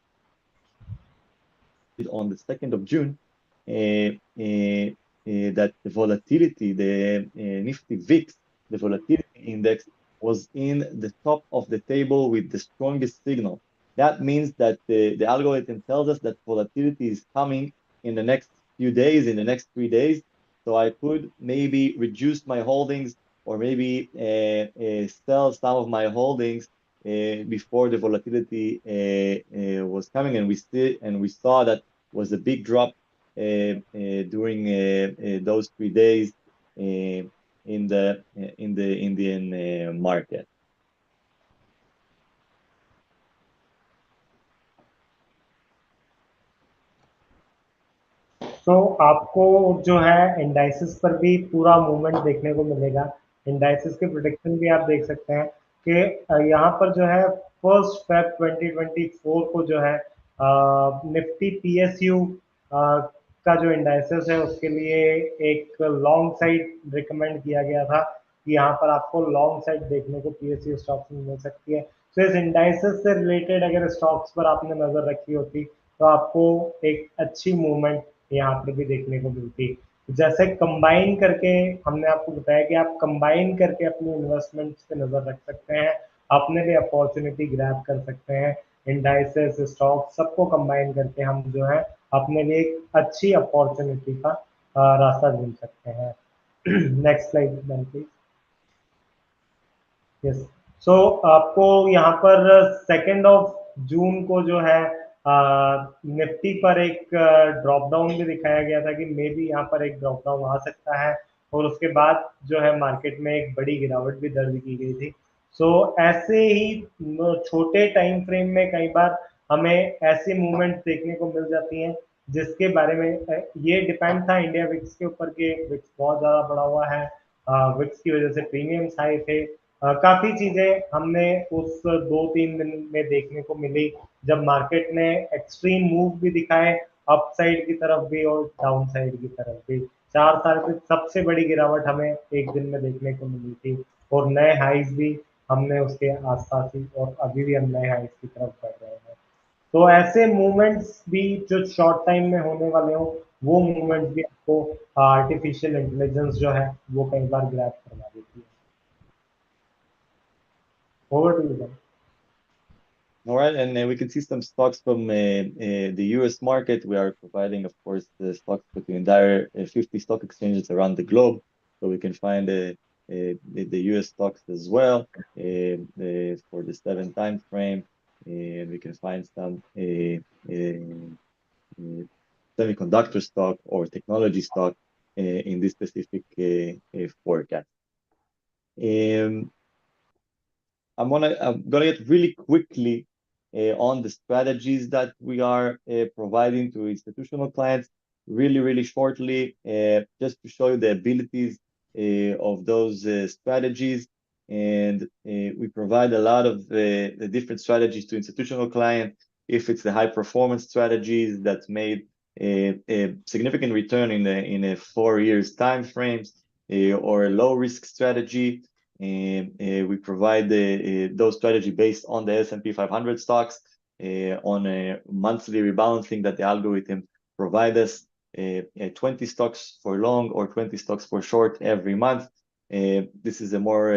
on the 2nd of June that the volatility, the Nifty VIX, the volatility index, was in the top of the table with the strongest signal. That means that the algorithm tells us that volatility is coming in the next few days, in the next 3 days. So I could maybe reduce my holdings or maybe sell some of my holdings before the volatility was coming, and we saw that was a big drop during those 3 days in the Indian market. तो आपको जो है indices पर भी पूरा movement देखने को मिलेगा। इंडाइसिस के प्रोडिक्शन भी आप देख सकते हैं कि यहाँ पर जो है 1 Feb 2024 को जो है निफ्टी पीएसयू का जो इंडाइसिस है उसके लिए एक लॉन्ग साइड रिकमेंड किया गया था कि यहाँ पर आपको लॉन्ग साइड देखने को पीएसयू स्टॉक्स में मिल सकती है। तो इस इंडाइसिस से रिलेटेड अगर स्टॉक्स पर आपने नजर रखी होती तो आपको एक अच्छी मूवमेंट यहाँ पर भी देखने को मिलती। जैसे कंबाइन करके हमने आपको बताया कि आप कंबाइन करके अपनी इन्वेस्टमेंट्स पे नजर रख सकते हैं, अपने लिए अपॉर्चुनिटी ग्रैब कर सकते हैं। इंडाइसेस स्टॉक सबको कंबाइन करके हम जो है अपने लिए एक अच्छी अपॉर्चुनिटी का रास्ता ढूंढ सकते हैं। Next slide please. यस, सो आपको यहाँ पर 2 जून को जो है निफ्टी पर एक ड्रॉप डाउन भी दिखाया गया था कि मे बी यहाँ पर एक ड्रॉप डाउन आ सकता है, और उसके बाद जो है मार्केट में एक बड़ी गिरावट भी दर्ज की गई थी। सो ऐसे ही छोटे टाइम फ्रेम में कई बार हमें ऐसी मूवमेंट देखने को मिल जाती हैं जिसके बारे में ये डिपेंड था इंडिया विक्स के ऊपर कि विक्स बहुत ज़्यादा बढ़ा हुआ है, विक्स की वजह से प्रीमियम्स हाई थे। काफ़ी चीज़ें हमने उस 2-3 दिन में देखने को मिली जब मार्केट ने एक्सट्रीम मूव भी दिखाए, अप साइड की तरफ भी और डाउन साइड की तरफ भी। 4 साल की सबसे बड़ी गिरावट हमें एक दिन में देखने को मिली थी, और नए हाइज भी हमने उसके आसपास ही, और अभी भी हम नए हाइज की तरफ बढ़ रहे हैं। तो ऐसे मूवमेंट्स भी जो शॉर्ट टाइम में होने वाले हो, वो मूवमेंट्स भी आपको आर्टिफिशियल इंटेलिजेंस जो है वो कई बार ग्रैब करवा देती है। Over to you, Ben. All right, and we can see some stocks from the US market. We are providing, of course, the stocks for the entire 50 stock exchanges around the globe. So we can find the US stocks as well for the 7 time frame. And we can find some semiconductor stock or technology stock in this specific forecast. I'm gonna get really quickly on the strategies that we are providing to institutional clients really shortly, just to show you the abilities of those strategies. And we provide a lot of the different strategies to institutional clients. If it's the high performance strategies that made a significant return in a 4 years time frames, or a low risk strategy, we provide those strategy based on the S&P 500 stocks on a monthly rebalancing that the algorithm provide us 20 stocks for long or 20 stocks for short every month. This is a more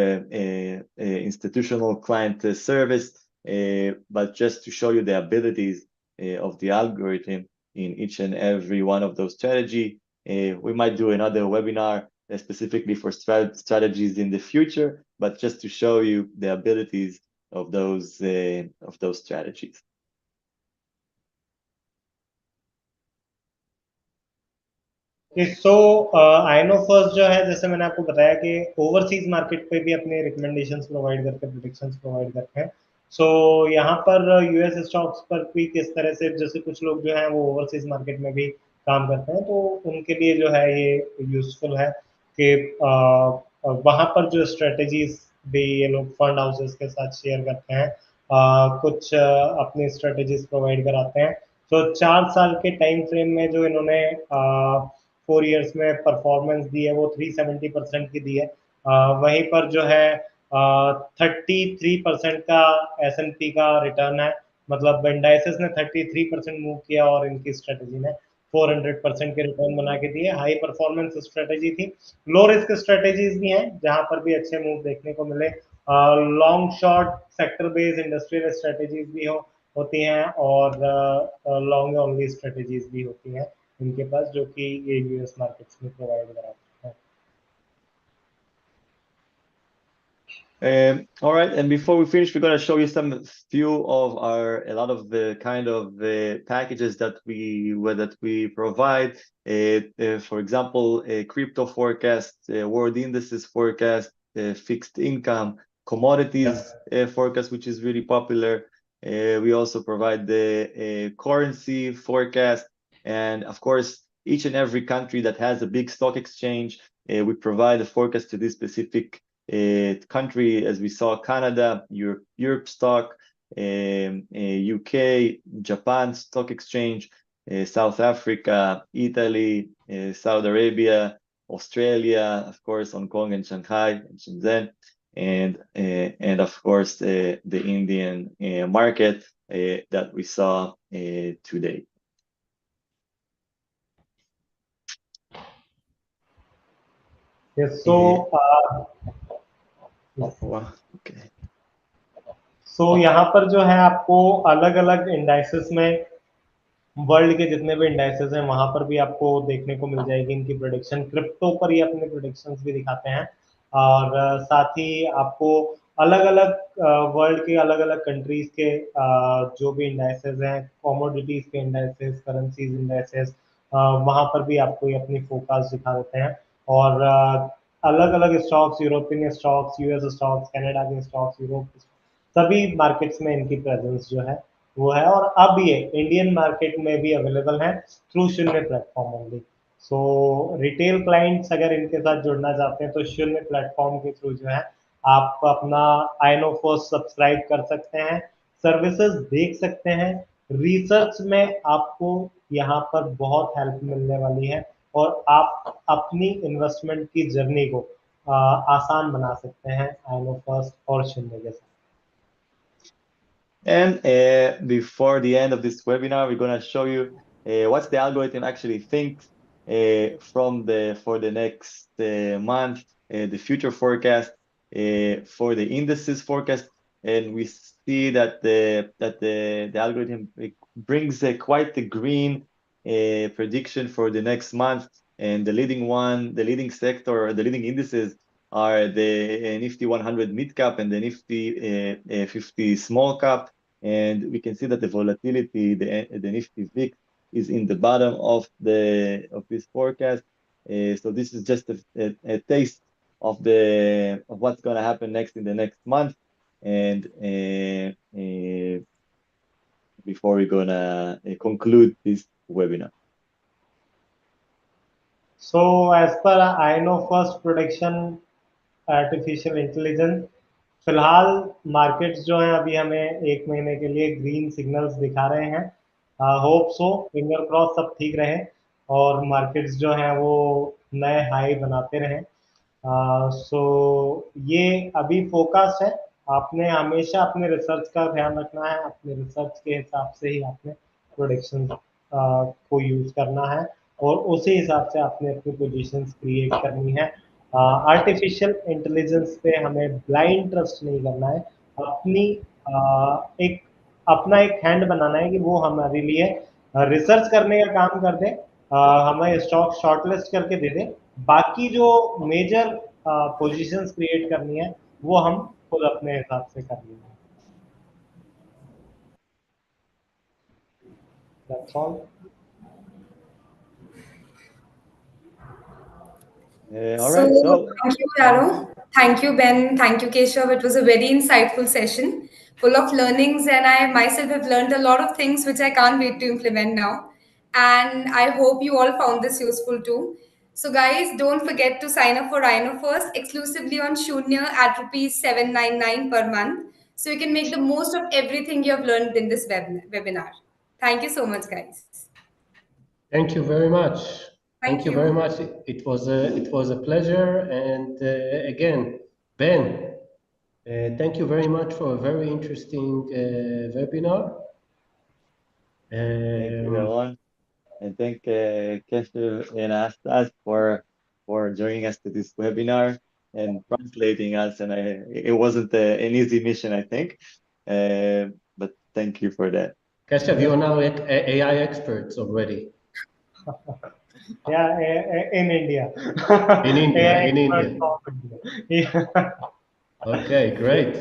institutional client service, but just to show you the abilities of the algorithm in each and every one of those strategy. We might do another webinar specifically for strategies in the future, but just to show you the abilities of those strategies. So I know first जो है, जैसे मैंने आपको बताया कि overseas market पे भी अपने रिकमेंडेशंस प्रोवाइड करते हैं, प्रेडिक्शंस प्रोवाइड करते हैं। सो यहाँ पर यूएस स्टॉक्स पर भी किस तरह से, जैसे कुछ लोग जो हैं वो ओवरसीज मार्केट में भी काम करते हैं, तो उनके लिए जो है ये यूजफुल है कि वहाँ पर जो स्ट्रेटजीज भी ये लोग फंड हाउसेस के साथ शेयर करते हैं, कुछ अपनी स्ट्रेटजीज प्रोवाइड कराते हैं। तो 4 साल के टाइम फ्रेम में जो इन्होंने 4 इयर्स में परफॉर्मेंस दी है वो 370% की दी है। वहीं पर जो है 33% का S&P का रिटर्न है, मतलब इंडाइसेस ने 33% मूव किया और इनकी स्ट्रेटजी ने 400% के रिटर्न बना के दिए। हाई परफॉर्मेंस स्ट्रेटजी थी। लो रिस्क स्ट्रेटजीज भी हैं जहां पर भी अच्छे मूव देखने को मिले। Long short sector based industrial strategies भी होती हैं और लॉन्ग ओनली स्ट्रेटजीज भी होती हैं इनके पास, जो कि ये यूएस मार्केट्स में प्रोवाइड कराते हैं। All right, and before we finish, we're going to show you a lot of the kind of packages that we provide. For example, a crypto forecast, world indices forecast, fixed income, commodities forecast, which is really popular. We also provide the currency forecast, and of course, each and every country that has a big stock exchange, we provide a forecast to this specific country, as we saw Canada, Europe stock, UK, Japan stock exchange, South Africa, Italy, Saudi Arabia, Australia, of course, Hong Kong and Shanghai and Shenzhen, and of course the Indian market that we saw today. Yes, so okay. सो यहाँ पर जो है आपको अलग अलग indices में, world के जितने भी इंडाइसेस हैं वहां पर भी आपको देखने को मिल जाएगी इनकी प्रोडिक्शन। क्रिप्टो पर ये अपने प्रोडिक्शंस भी दिखाते हैं और साथ ही आपको अलग अलग वर्ल्ड के अलग अलग कंट्रीज के जो भी इंडाइसेस हैं, कमोडिटीज के इंडाइसेस, करेंसीज इंडाइसेस, वहां पर भी आपको ये अपनी फोकास दिखा देते हैं। और अलग अलग stocks, European stocks, US stocks, Canada के स्टॉक्स, यूरोप, सभी मार्केट्स में इनकी प्रेजेंस जो है वो है। और अब ये इंडियन मार्केट में भी अवेलेबल है थ्रू शून्य प्लेटफॉर्म ओनली। सो रिटेल क्लाइंट्स अगर इनके साथ जुड़ना चाहते हैं तो शून्य प्लेटफॉर्म के थ्रू जो है आप अपना आईनो फर्स्ट सब्सक्राइब कर सकते हैं, सर्विसेज देख सकते हैं। रिसर्च में आपको यहाँ पर बहुत हेल्प मिलने वाली है और आप अपनी इन्वेस्टमेंट की जर्नी को आसान बना सकते हैं आईनो फर्स्ट और शून्य के साथ। And before the end of this webinar, we're going to show you what the algorithm actually thinks for the next month, the future forecast for the indices forecast, and we see that the algorithm brings quite the green prediction for the next month, and the leading sector, the leading indices are the Nifty 100 mid cap and the Nifty 50 small cap, and we can see that the volatility, the Nifty VIX, is in the bottom of this forecast. So this is just a taste of what's going to happen next in the next month, and before we're going to conclude this webinar. So as per INO first prediction artificial intelligence, फिलहाल markets जो हैं अभी हमें 1 महीने के लिए green signals दिखा रहे हैं। होप सो, फिंगर क्रॉस सब ठीक रहे और मार्केट्स जो हैं वो नए हाई बनाते रहें। सो ये अभी फोकस है। आपने हमेशा अपने रिसर्च का ध्यान रखना है, अपने रिसर्च के हिसाब से ही आपने प्रोडिक्शन को यूज करना है और उसी हिसाब से आपने अपनी पोजीशंस क्रिएट करनी है। आर्टिफिशियल इंटेलिजेंस पे हमें ब्लाइंड ट्रस्ट नहीं करना है, अपना एक हैंड बनाना है कि वो हमारे लिए रिसर्च करने का काम कर दे हमें स्टॉक शॉर्टलिस्ट करके दे दें, बाकी जो मेजर पोजीशंस क्रिएट करनी है वो हम खुद अपने हिसाब से कर लेंगे। That's all. All right, so thank you, Yaro. Thank you, Ben. Thank you, Keshav. It was a very insightful session, full of learnings, and I myself have learned a lot of things which I can't wait to implement now. And I hope you all found this useful too. So, guys, don't forget to sign up for Rhino First exclusively on Shunya at rupees 799 per month. So you can make the most of everything you have learned in this webinar. Thank you so much, guys. Thank you very much. Thank Thank you very you. much. It was a pleasure. And again, Ben, thank you very much for a very interesting webinar. thank you, everyone. And thank Keshav and Astas for joining us to this webinar and translating us. And it wasn't an easy mission, I think, but thank you for that. Keshav, you are now AI experts already. Yeah, in India. In India, AI in expert India. from India. Yeah. Okay, great.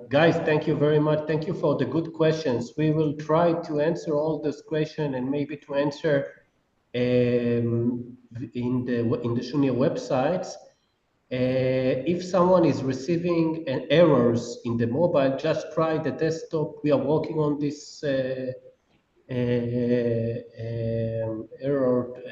Guys, thank you very much. Thank you for the good questions. We will try to answer all those questions and maybe to answer in the Shunya websites. If someone is receiving errors in the mobile, just try the desktop. We are working on this error,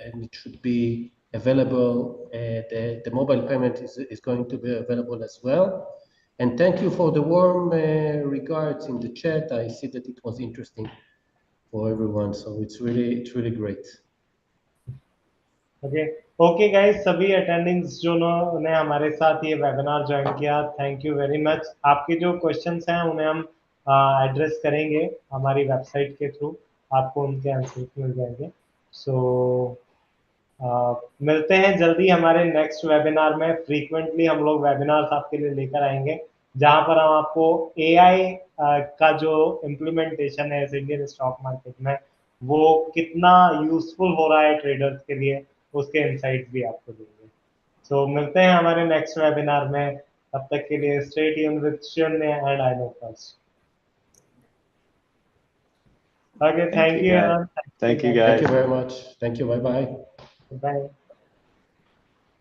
and it should be available. The mobile payment is going to be available as well. And thank you for the warm regards in the chat. I see that it was interesting for everyone, so it's really great. Okay guys, सभी अटेंडिंग्स जो ने हमारे साथ ये webinar join किया, thank you very much. आपके जो questions हैं उन्हें हम एड्रेस करेंगे हमारी वेबसाइट के थ्रू, आपको उनके आंसर मिल जाएंगे। सो मिलते हैं जल्दी हमारे नेक्स्ट वेबिनार में। फ्रीक्वेंटली हम लोग वेबिनार्स आपके लिए लेकर आएंगे जहां पर हम आपको एआई का जो इम्प्लीमेंटेशन है इंडियन स्टॉक मार्केट में वो कितना यूजफुल हो रहा है ट्रेडर्स के लिए, उसके इनसाइट्स भी आपको देंगे। सो मिलते हैं हमारे नेक्स्ट वेबिनार में, तब तक के लिए स्टे ट्यून्ड विद शून्य and I know first. Okay, thank you, guys. everyone. Thank you, Thank guys. you very much. Thank you. Bye-bye. Bye.